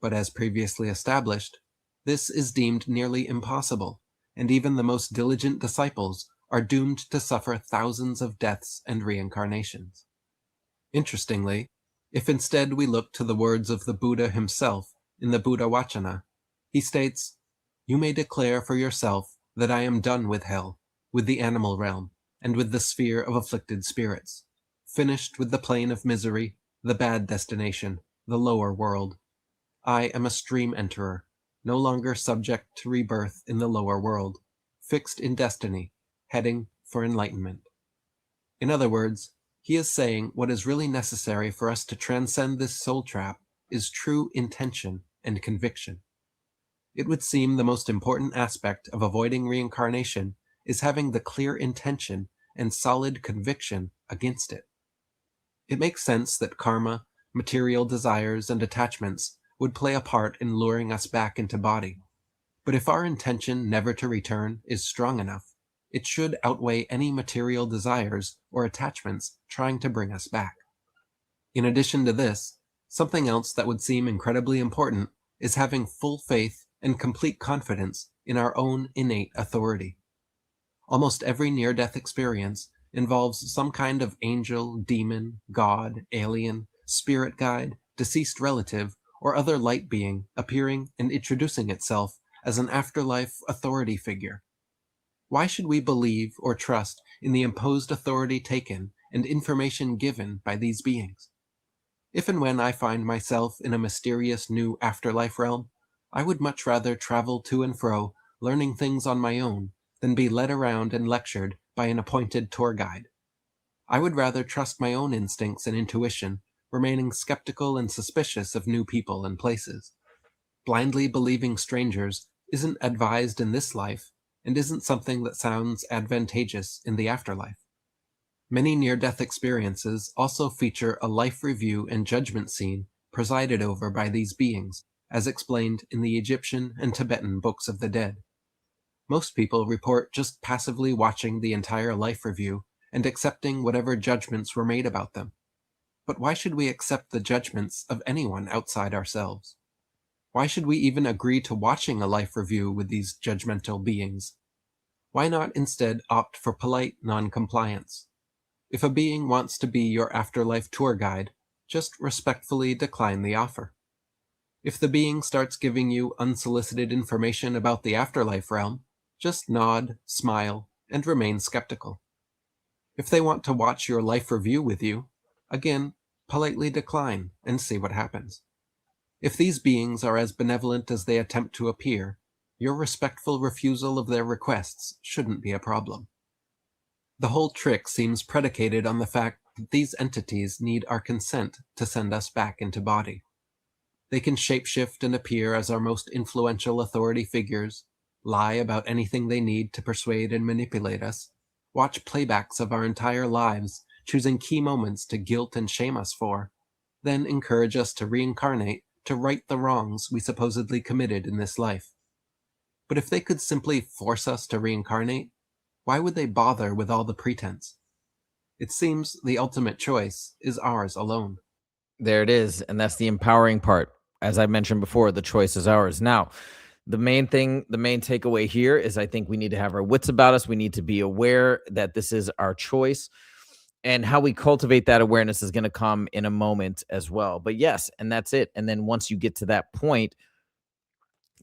But as previously established, this is deemed nearly impossible, and even the most diligent disciples are doomed to suffer thousands of deaths and reincarnations. Interestingly, If instead we look to the words of the Buddha himself in the Buddha Vachana, he states, "You may declare for yourself that I am done with hell, with the animal realm, and with the sphere of afflicted spirits, finished with the plane of misery, the bad destination, the lower world. I am a stream enterer, no longer subject to rebirth in the lower world, fixed in destiny, heading for enlightenment." In other words, he is saying what is really necessary for us to transcend this soul trap is true intention and conviction. It would seem the most important aspect of avoiding reincarnation is having the clear intention and solid conviction against it. It makes sense that karma, material desires, and attachments would play a part in luring us back into body. But if our intention never to return is strong enough, it should outweigh any material desires or attachments trying to bring us back. In addition to this, something else that would seem incredibly important is having full faith and complete confidence in our own innate authority. Almost every near-death experience involves some kind of angel, demon, god, alien, spirit guide, deceased relative, or other light being appearing and introducing itself as an afterlife authority figure. Why should we believe or trust in the imposed authority taken and information given by these beings? If and when I find myself in a mysterious new afterlife realm, I would much rather travel to and fro, learning things on my own, than be led around and lectured by an appointed tour guide. I would rather trust my own instincts and intuition, remaining skeptical and suspicious of new people and places. Blindly believing strangers isn't advised in this life and isn't something that sounds advantageous in the afterlife. Many near-death experiences also feature a life review and judgment scene presided over by these beings, as explained in the Egyptian and Tibetan books of the dead. Most people report just passively watching the entire life review and accepting whatever judgments were made about them. But why should we accept the judgments of anyone outside ourselves? Why should we even agree to watching a life review with these judgmental beings? Why not instead opt for polite non-compliance? If a being wants to be your afterlife tour guide, just respectfully decline the offer. If the being starts giving you unsolicited information about the afterlife realm, just nod, smile, and remain skeptical. If they want to watch your life review with you, again, politely decline and see what happens. If these beings are as benevolent as they attempt to appear, your respectful refusal of their requests shouldn't be a problem. The whole trick seems predicated on the fact that these entities need our consent to send us back into body. They can shapeshift and appear as our most influential authority figures, lie about anything they need to persuade and manipulate us, watch playbacks of our entire lives, choosing key moments to guilt and shame us for, then encourage us to reincarnate to right the wrongs we supposedly committed in this life. But if they could simply force us to reincarnate, why would they bother with all the pretense? It seems the ultimate choice is ours alone. There it is. And that's the empowering part. As I mentioned before, the choice is ours. Now, the main takeaway here is I think we need to have our wits about us. We need to be aware that this is our choice, and how we cultivate that awareness is going to come in a moment as well. But yes, and that's it. And then once you get to that point,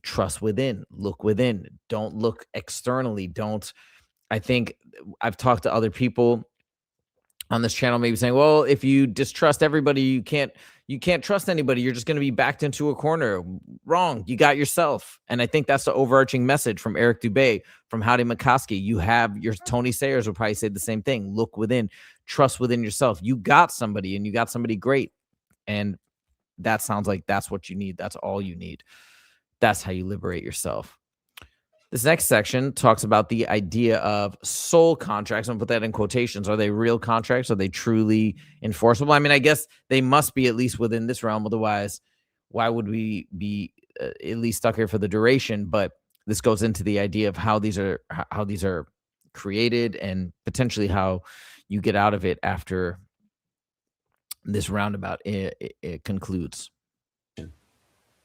trust within, look within, don't look externally. I think I've talked to other people on this channel maybe saying, well, if you distrust everybody, you can't trust anybody. You're just going to be backed into a corner. Wrong. You got yourself. And I think that's the overarching message from Eric Dubay, from Howdy McCoskey. You have your Tony Sayers will probably say the same thing. Look within, trust within yourself. You got somebody, and you got somebody great. And that sounds like that's what you need. That's all you need. That's how you liberate yourself. This next section talks about the idea of soul contracts. I'm going to put that in quotations. Are they real contracts? Are they truly enforceable? I mean, I guess they must be, at least within this realm. Otherwise, why would we be at least stuck here for the duration? But this goes into the idea of how these are created, and potentially how you get out of it after this roundabout it concludes.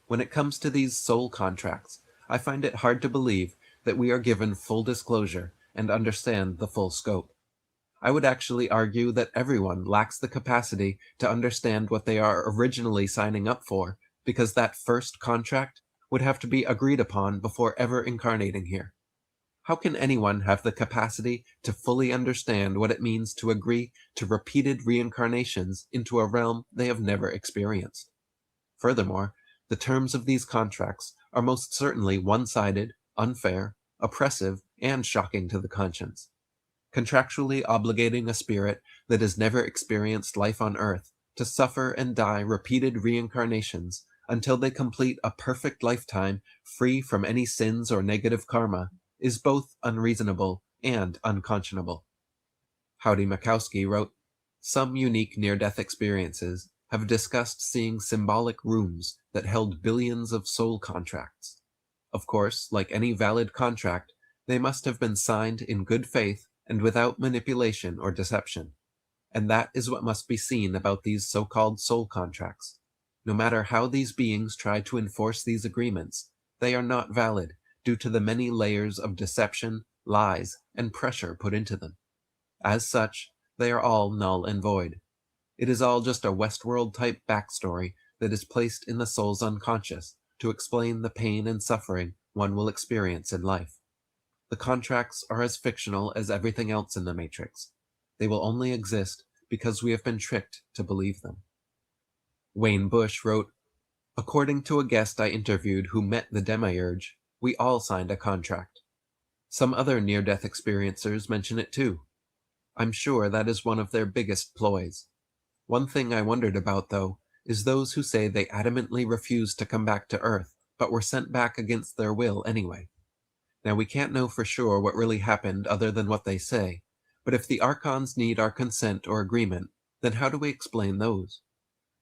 When it comes to these soul contracts, I find it hard to believe that we are given full disclosure and understand the full scope. I would actually argue that everyone lacks the capacity to understand what they are originally signing up for, because that first contract would have to be agreed upon before ever incarnating here. How can anyone have the capacity to fully understand what it means to agree to repeated reincarnations into a realm they have never experienced? Furthermore, the terms of these contracts are most certainly one-sided, unfair, oppressive, and shocking to the conscience. Contractually obligating a spirit that has never experienced life on Earth to suffer and die repeated reincarnations until they complete a perfect lifetime free from any sins or negative karma is both unreasonable and unconscionable. Howdy Makowski wrote, "Some unique near-death experiences have discussed seeing symbolic rooms that held billions of soul contracts. Of course, like any valid contract, they must have been signed in good faith and without manipulation or deception. And that is what must be seen about these so-called soul contracts. No matter how these beings try to enforce these agreements, they are not valid due to the many layers of deception, lies, and pressure put into them. As such, they are all null and void. It is all just a Westworld-type backstory that is placed in the soul's unconscious to explain the pain and suffering one will experience in life. The contracts are as fictional as everything else in the Matrix. They will only exist because we have been tricked to believe them." Wayne Bush wrote, "According to a guest I interviewed who met the Demiurge, we all signed a contract. Some other near-death experiencers mention it too. I'm sure that is one of their biggest ploys. One thing I wondered about, though, is those who say they adamantly refused to come back to Earth, but were sent back against their will anyway. Now, we can't know for sure what really happened other than what they say, but if the Archons need our consent or agreement, then how do we explain those?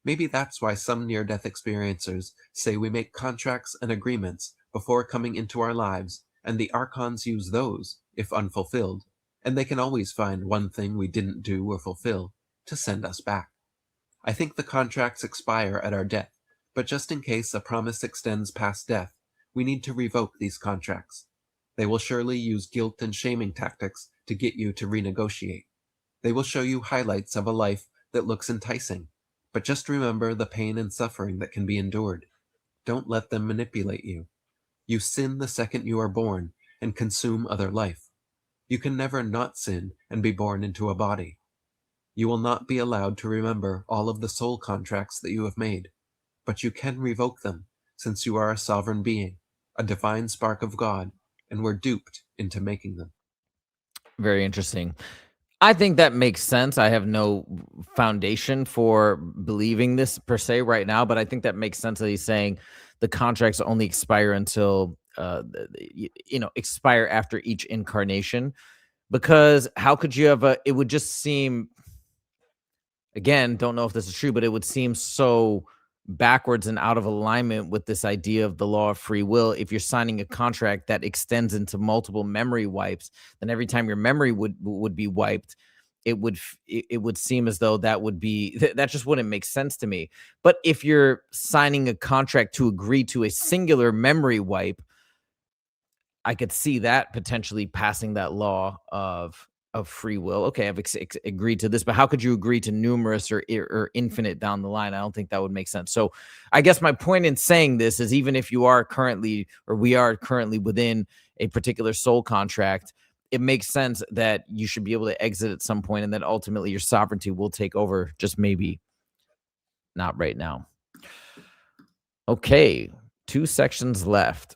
Maybe that's why some near-death experiencers say we make contracts and agreements before coming into our lives, and the Archons use those, if unfulfilled, and they can always find one thing we didn't do or fulfill, to send us back. I think the contracts expire at our death, but just in case a promise extends past death, we need to revoke these contracts. They will surely use guilt and shaming tactics to get you to renegotiate. They will show you highlights of a life that looks enticing, but just remember the pain and suffering that can be endured. Don't let them manipulate you. You sin the second you are born and consume other life. You can never not sin and be born into a body. You will not be allowed to remember all of the soul contracts that you have made, but you can revoke them, since you are a sovereign being, a divine spark of God, and were duped into making them." Very interesting. I think that makes sense. I have no foundation for believing this per se right now, but I think that makes sense that he's saying the contracts only expire until expire after each incarnation. Because how could you have it would just seem, again, don't know if this is true, but it would seem so backwards and out of alignment with this idea of the law of free will. If you're signing a contract that extends into multiple memory wipes, then every time your memory would be wiped, it would seem as though that would be that just wouldn't make sense to me. But if you're signing a contract to agree to a singular memory wipe, I could see that potentially passing that law of free will. Okay, I've agreed to this, but how could you agree to numerous or infinite down the line? I don't think that would make sense. So I guess my point in saying this is, even if you are currently, or we are currently within a particular soul contract, it makes sense that you should be able to exit at some point, and then ultimately your sovereignty will take over, just maybe not right now. Okay, 2 sections left.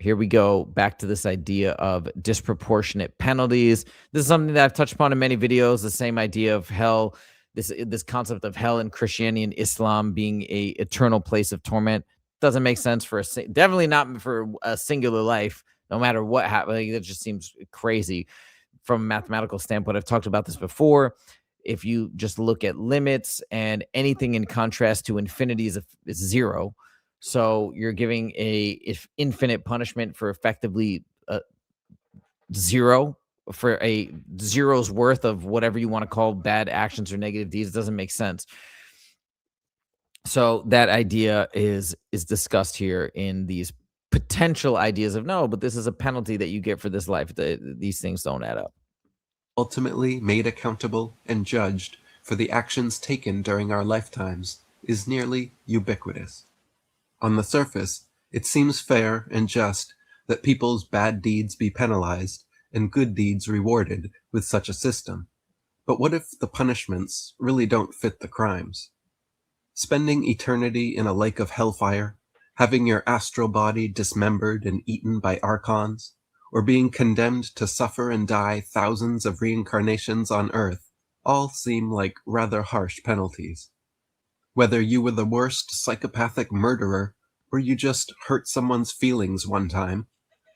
Here we go, back to this idea of disproportionate penalties. This is something that I've touched upon in many videos, the same idea of hell, this concept of hell in Christianity and Islam being a eternal place of torment. Doesn't make sense for definitely not for a singular life, no matter what happens. Like, that just seems crazy from a mathematical standpoint. I've talked about this before. If you just look at limits, and anything in contrast to infinity is zero. So you're giving if infinite punishment for effectively zero, for a zero's worth of whatever you want to call bad actions or negative deeds. It doesn't make sense. So that idea is discussed here in these potential ideas of, no, but this is a penalty that you get for this life. These things don't add up. ultimately made accountable and judged for the actions taken during our lifetimes is nearly ubiquitous. On the surface, it seems fair and just that people's bad deeds be penalized and good deeds rewarded with such a system. But what if the punishments really don't fit the crimes? Spending eternity in a lake of hellfire, having your astral body dismembered and eaten by Archons, or being condemned to suffer and die thousands of reincarnations on Earth, all seem like rather harsh penalties. Whether you were the worst psychopathic murderer or you just hurt someone's feelings one time,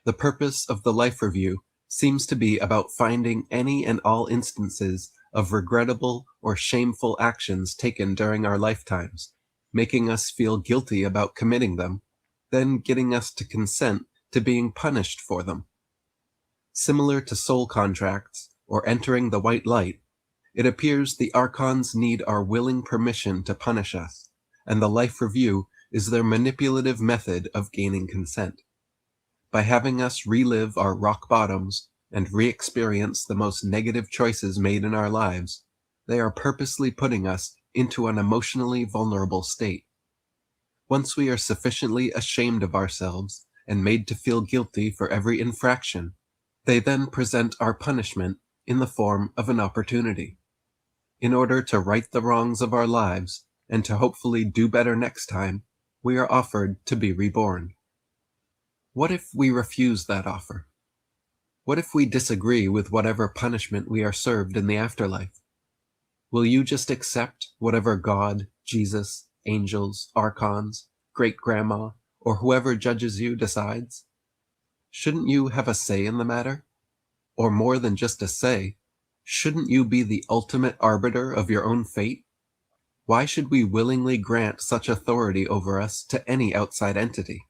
the purpose of the life review seems to be about finding any and all instances of regrettable or shameful actions taken during our lifetimes, making us feel guilty about committing them, then getting us to consent to being punished for them. Similar to soul contracts or entering the white light, it appears the Archons need our willing permission to punish us, and the life review is their manipulative method of gaining consent. By having us relive our rock bottoms and re-experience the most negative choices made in our lives, they are purposely putting us into an emotionally vulnerable state. Once we are sufficiently ashamed of ourselves and made to feel guilty for every infraction, they then present our punishment in the form of an opportunity. In order to right the wrongs of our lives and to hopefully do better next time, we are offered to be reborn. What if we refuse that offer? What if we disagree with whatever punishment we are served in the afterlife? Will you just accept whatever God, Jesus, angels, Archons, great-grandma, or whoever judges you decides? Shouldn't you have a say in the matter? Or more than just a say, shouldn't you be the ultimate arbiter of your own fate? Why should we willingly grant such authority over us to any outside entity?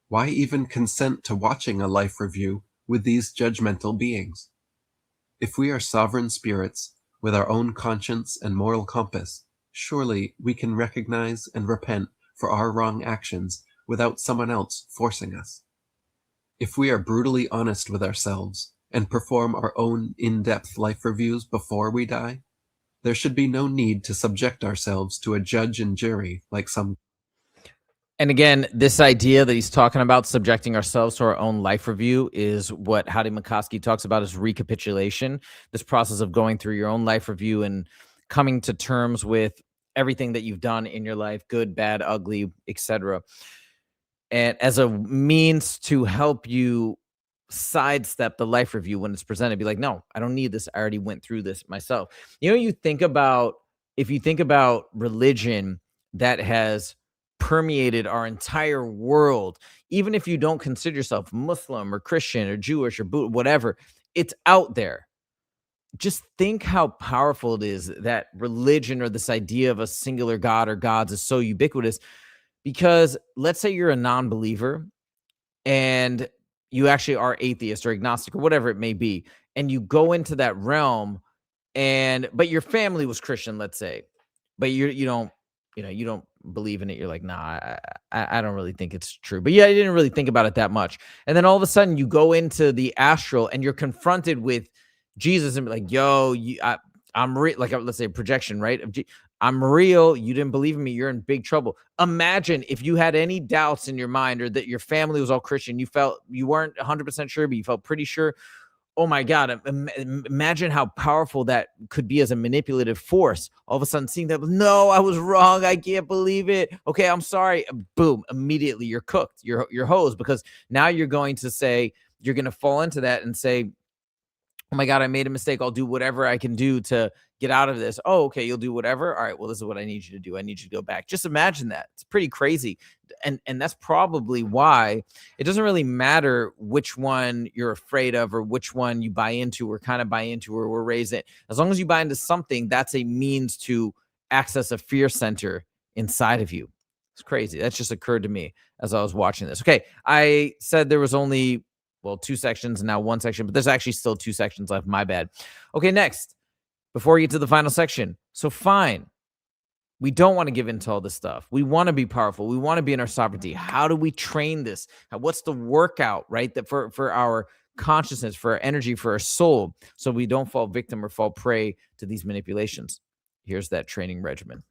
Why even consent to watching a life review with these judgmental beings? If we are sovereign spirits with our own conscience and moral compass, surely we can recognize and repent for our wrong actions without someone else forcing us. If we are brutally honest with ourselves and perform our own in-depth life reviews before we die, there should be no need to subject ourselves to a judge and jury like some. And again, this idea that he's talking about subjecting ourselves to our own life review is what Hadi McCoskey talks about as recapitulation, this process of going through your own life review and coming to terms with everything that you've done in your life, good, bad, ugly, etc. And as a means to help you sidestep the life review when it's presented, be like, no, I don't need this. I already went through this myself. If you think about religion that has permeated our entire world, even if you don't consider yourself Muslim or Christian or Jewish or Buddhist, whatever, it's out there. Just think how powerful it is that religion or this idea of a singular God or gods is so ubiquitous. Because let's say you're a non-believer and you actually are atheist or agnostic or whatever it may be, and you go into that realm but your family was Christian, let's say, but you don't believe in it. You're like, nah, I don't really think it's true. But yeah, I didn't really think about it that much. And then all of a sudden you go into the astral and you're confronted with Jesus and be like, yo, I'm real. Like, let's say a projection, right? I'm real. You didn't believe in me. You're in big trouble. Imagine if you had any doubts in your mind or that your family was all Christian. You felt you weren't 100% sure, but you felt pretty sure. Oh my God, imagine how powerful that could be as a manipulative force. All of a sudden seeing that, no, I was wrong. I can't believe it. Okay, I'm sorry. Boom, immediately you're cooked. You're hosed, because now you're going to fall into that and say, oh my God, I made a mistake. I'll do whatever I can do to get out of this. Oh, okay, you'll do whatever. All right, well, this is what I need you to do. I need you to go back. Just imagine that. It's pretty crazy. And that's probably why it doesn't really matter which one you're afraid of or which one you buy into or kind of buy into or were raised in. As long as you buy into something, that's a means to access a fear center inside of you. It's crazy. That just occurred to me as I was watching this. Okay, I said there was only 2 sections and now 1 section, but there's actually still 2 sections left. My bad. Okay, next, before we get to the final section. So fine, we don't want to give in to all this stuff. We want to be powerful. We want to be in our sovereignty. How do we train this? What's the workout, right? That for our consciousness, for our energy, for our soul, so we don't fall victim or fall prey to these manipulations. Here's that training regimen.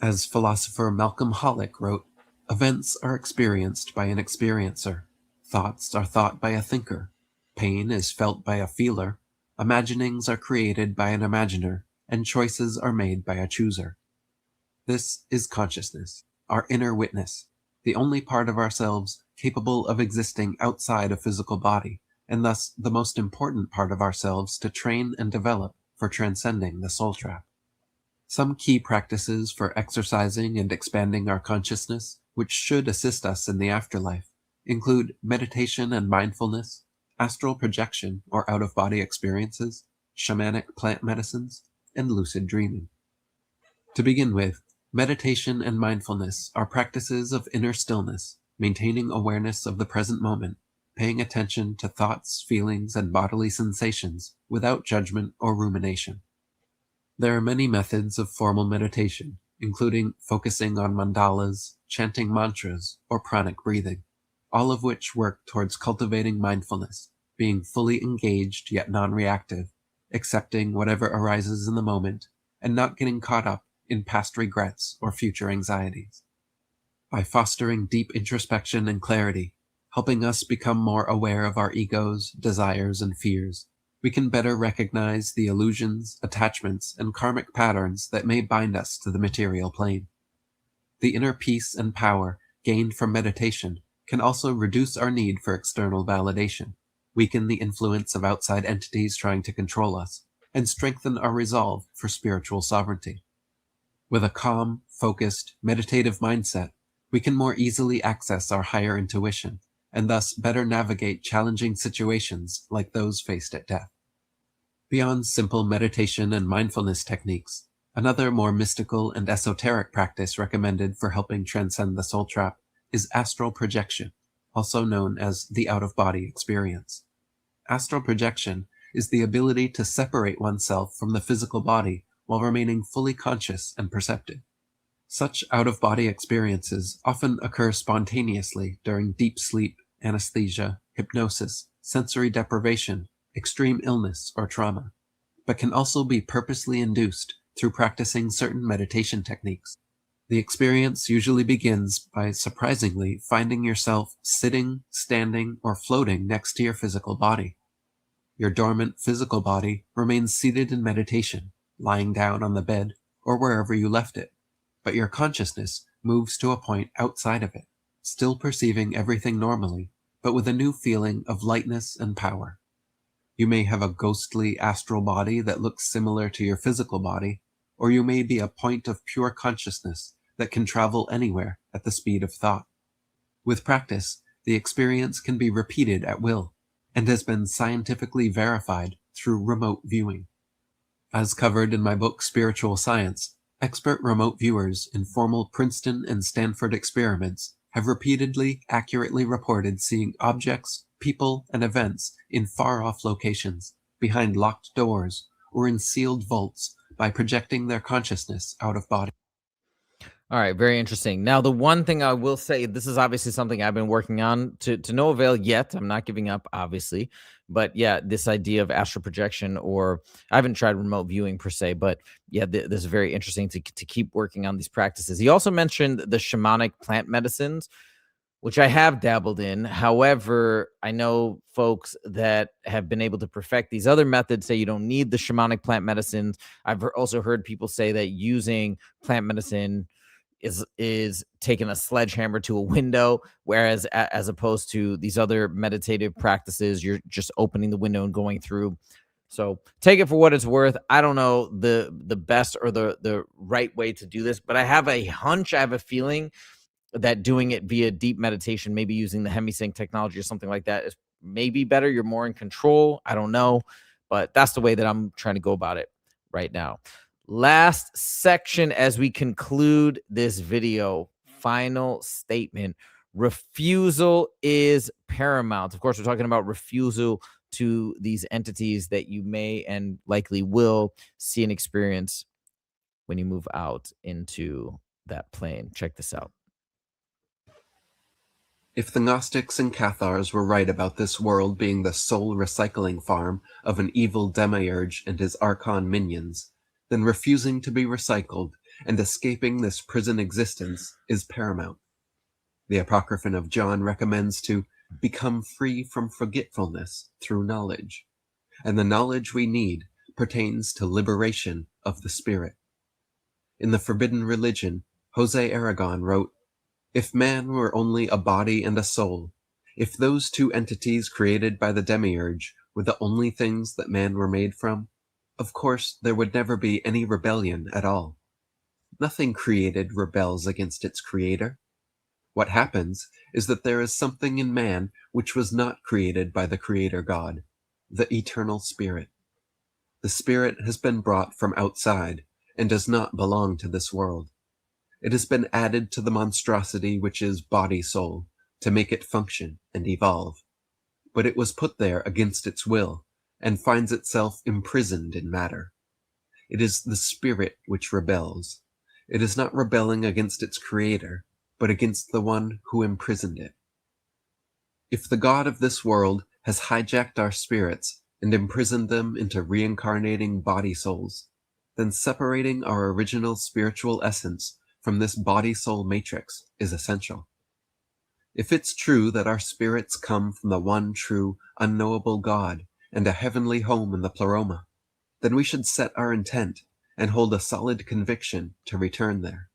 As philosopher Malcolm Hollick wrote, events are experienced by an experiencer. Thoughts are thought by a thinker. Pain is felt by a feeler. Imaginings are created by an imaginer, and choices are made by a chooser. This is consciousness, our inner witness, the only part of ourselves capable of existing outside a physical body, and thus the most important part of ourselves to train and develop for transcending the soul trap. Some key practices for exercising and expanding our consciousness, which should assist us in the afterlife, include meditation and mindfulness, astral projection or out-of-body experiences, shamanic plant medicines, and lucid dreaming. To begin with, meditation and mindfulness are practices of inner stillness, maintaining awareness of the present moment, paying attention to thoughts, feelings, and bodily sensations without judgment or rumination. There are many methods of formal meditation, including focusing on mandalas, chanting mantras, or pranic breathing, all of which work towards cultivating mindfulness, being fully engaged yet non-reactive, accepting whatever arises in the moment, and not getting caught up in past regrets or future anxieties. By fostering deep introspection and clarity, helping us become more aware of our egos, desires, and fears, we can better recognize the illusions, attachments, and karmic patterns that may bind us to the material plane. The inner peace and power gained from meditation can also reduce our need for external validation, weaken the influence of outside entities trying to control us, and strengthen our resolve for spiritual sovereignty. With a calm, focused, meditative mindset, we can more easily access our higher intuition, and thus better navigate challenging situations like those faced at death. Beyond simple meditation and mindfulness techniques, another more mystical and esoteric practice recommended for helping transcend the soul trap is astral projection, also known as the out-of-body experience. Astral projection is the ability to separate oneself from the physical body while remaining fully conscious and perceptive. Such out-of-body experiences often occur spontaneously during deep sleep, anesthesia, hypnosis, sensory deprivation, extreme illness, or trauma, but can also be purposely induced through practicing certain meditation techniques. The experience usually begins by surprisingly finding yourself sitting, standing, or floating next to your physical body. Your dormant physical body remains seated in meditation, lying down on the bed or wherever you left it, but your consciousness moves to a point outside of it, still perceiving everything normally, but with a new feeling of lightness and power. You may have a ghostly astral body that looks similar to your physical body, or you may be a point of pure consciousness that can travel anywhere at the speed of thought. With practice, the experience can be repeated at will, and has been scientifically verified through remote viewing. As covered in my book Spiritual Science, expert remote viewers in formal Princeton and Stanford experiments have repeatedly accurately reported seeing objects, people, and events in far-off locations, behind locked doors, or in sealed vaults by projecting their consciousness out of body. All right, very interesting. Now, the one thing I will say, this is obviously something I've been working on to no avail yet. I'm not giving up, obviously. But yeah, this idea of astral projection, or I haven't tried remote viewing per se, but yeah, this is very interesting to keep working on these practices. He also mentioned the shamanic plant medicines, which I have dabbled in. However, I know folks that have been able to perfect these other methods say you don't need the shamanic plant medicines. I've also heard people say that using plant medicine is taking a sledgehammer to a window, whereas as opposed to these other meditative practices, you're just opening the window and going through. So take it for what it's worth. I don't know the best or the right way to do this, but I have a hunch, I have a feeling that doing it via deep meditation, maybe using the hemisync technology or something like that, is maybe better. You're more in control. I don't know, but that's the way that I'm trying to go about it right now. Last section as we conclude this video, final statement. Refusal is paramount. Of course, we're talking about refusal to these entities that you may and likely will see and experience when you move out into that plane. Check this out. If the Gnostics and Cathars were right about this world being the sole recycling farm of an evil demiurge and his Archon minions, then refusing to be recycled and escaping this prison existence is paramount. The Apocryphon of John recommends to become free from forgetfulness through knowledge, and the knowledge we need pertains to liberation of the spirit. In The Forbidden Religion, Jose Aragon wrote, "If man were only a body and a soul, if those two entities created by the demiurge were the only things that man were made from, of course there would never be any rebellion at all. Nothing created rebels against its creator. What happens is that there is something in man which was not created by the Creator God, the eternal spirit. The spirit has been brought from outside and does not belong to this world. It has been added to the monstrosity which is body-soul to make it function and evolve. But it was put there against its will and finds itself imprisoned in matter. It is the spirit which rebels. It is not rebelling against its creator, but against the one who imprisoned it. If the God of this world has hijacked our spirits and imprisoned them into reincarnating body-souls, then separating our original spiritual essence from this body-soul matrix is essential. If it's true that our spirits come from the one true, unknowable God and a heavenly home in the pleroma, then we should set our intent and hold a solid conviction to return there.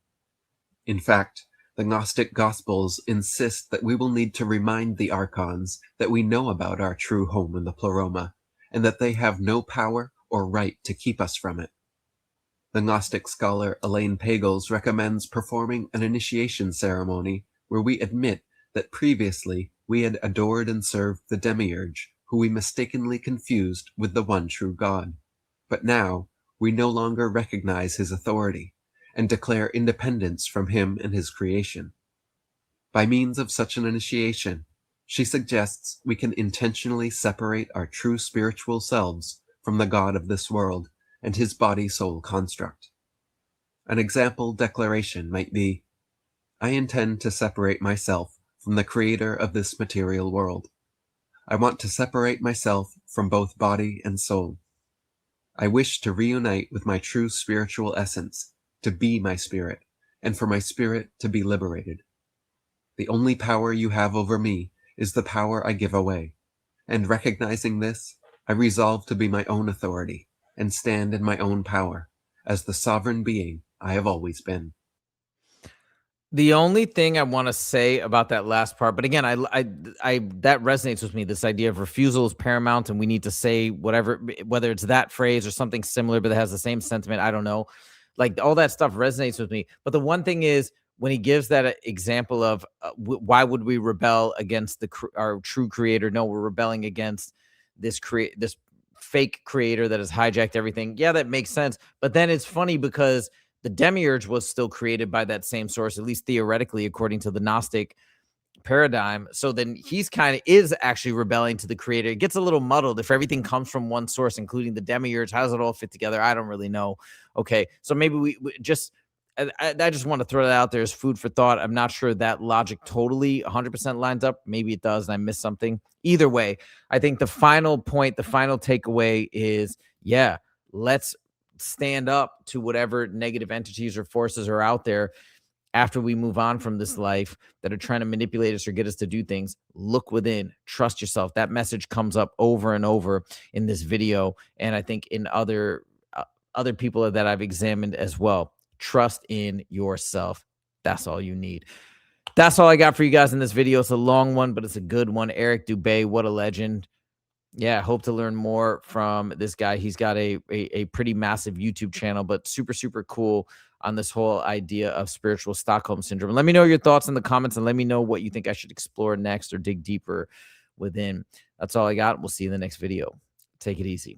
In fact, the Gnostic Gospels insist that we will need to remind the Archons that we know about our true home in the pleroma, and that they have no power or right to keep us from it. The Gnostic scholar Elaine Pagels recommends performing an initiation ceremony where we admit that previously we had adored and served the demiurge, who we mistakenly confused with the one true God. But now we no longer recognize his authority and declare independence from him and his creation. By means of such an initiation, she suggests we can intentionally separate our true spiritual selves from the God of this world and his body-soul construct. An example declaration might be, "I intend to separate myself from the creator of this material world. I want to separate myself from both body and soul. I wish to reunite with my true spiritual essence, to be my spirit, and for my spirit to be liberated. The only power you have over me is the power I give away, and recognizing this, I resolve to be my own authority and stand in my own power as the sovereign being I have always been." The only thing I want to say about that last part, but again, I that resonates with me. This idea of refusal is paramount, and we need to say whatever, whether it's that phrase or something similar, but that has the same sentiment. I don't know, like all that stuff resonates with me. But the one thing is, when he gives that example of why would we rebel against our true creator? No, we're rebelling against this fake creator that has hijacked everything. Yeah, that makes sense. But then it's funny because the demiurge was still created by that same source, at least theoretically, according to the Gnostic paradigm. So then he's is actually rebelling to the creator. It gets a little muddled if everything comes from one source, including the demiurge. How does it all fit together? I don't really know. Okay, so maybe we just, I just want to throw that out there as food for thought. I'm not sure that logic totally 100% lines up. Maybe it does, and I missed something. Either way, I think the final point, the final takeaway is, yeah, let's stand up to whatever negative entities or forces are out there after we move on from this life that are trying to manipulate us or get us to do things. Look within, trust yourself. That message comes up over and over in this video, and I think in other people that I've examined as well. Trust in yourself. That's all you need. That's all I got for you guys in this video. It's a long one, but it's a good one. Eric Dubay, what a legend. Yeah, hope to learn more from this guy. He's got a pretty massive YouTube channel, but super, super cool on this whole idea of spiritual Stockholm syndrome. Let me know your thoughts in the comments, and let me know what you think I should explore next or dig deeper within. That's all I got. We'll see you in the next video. Take it easy.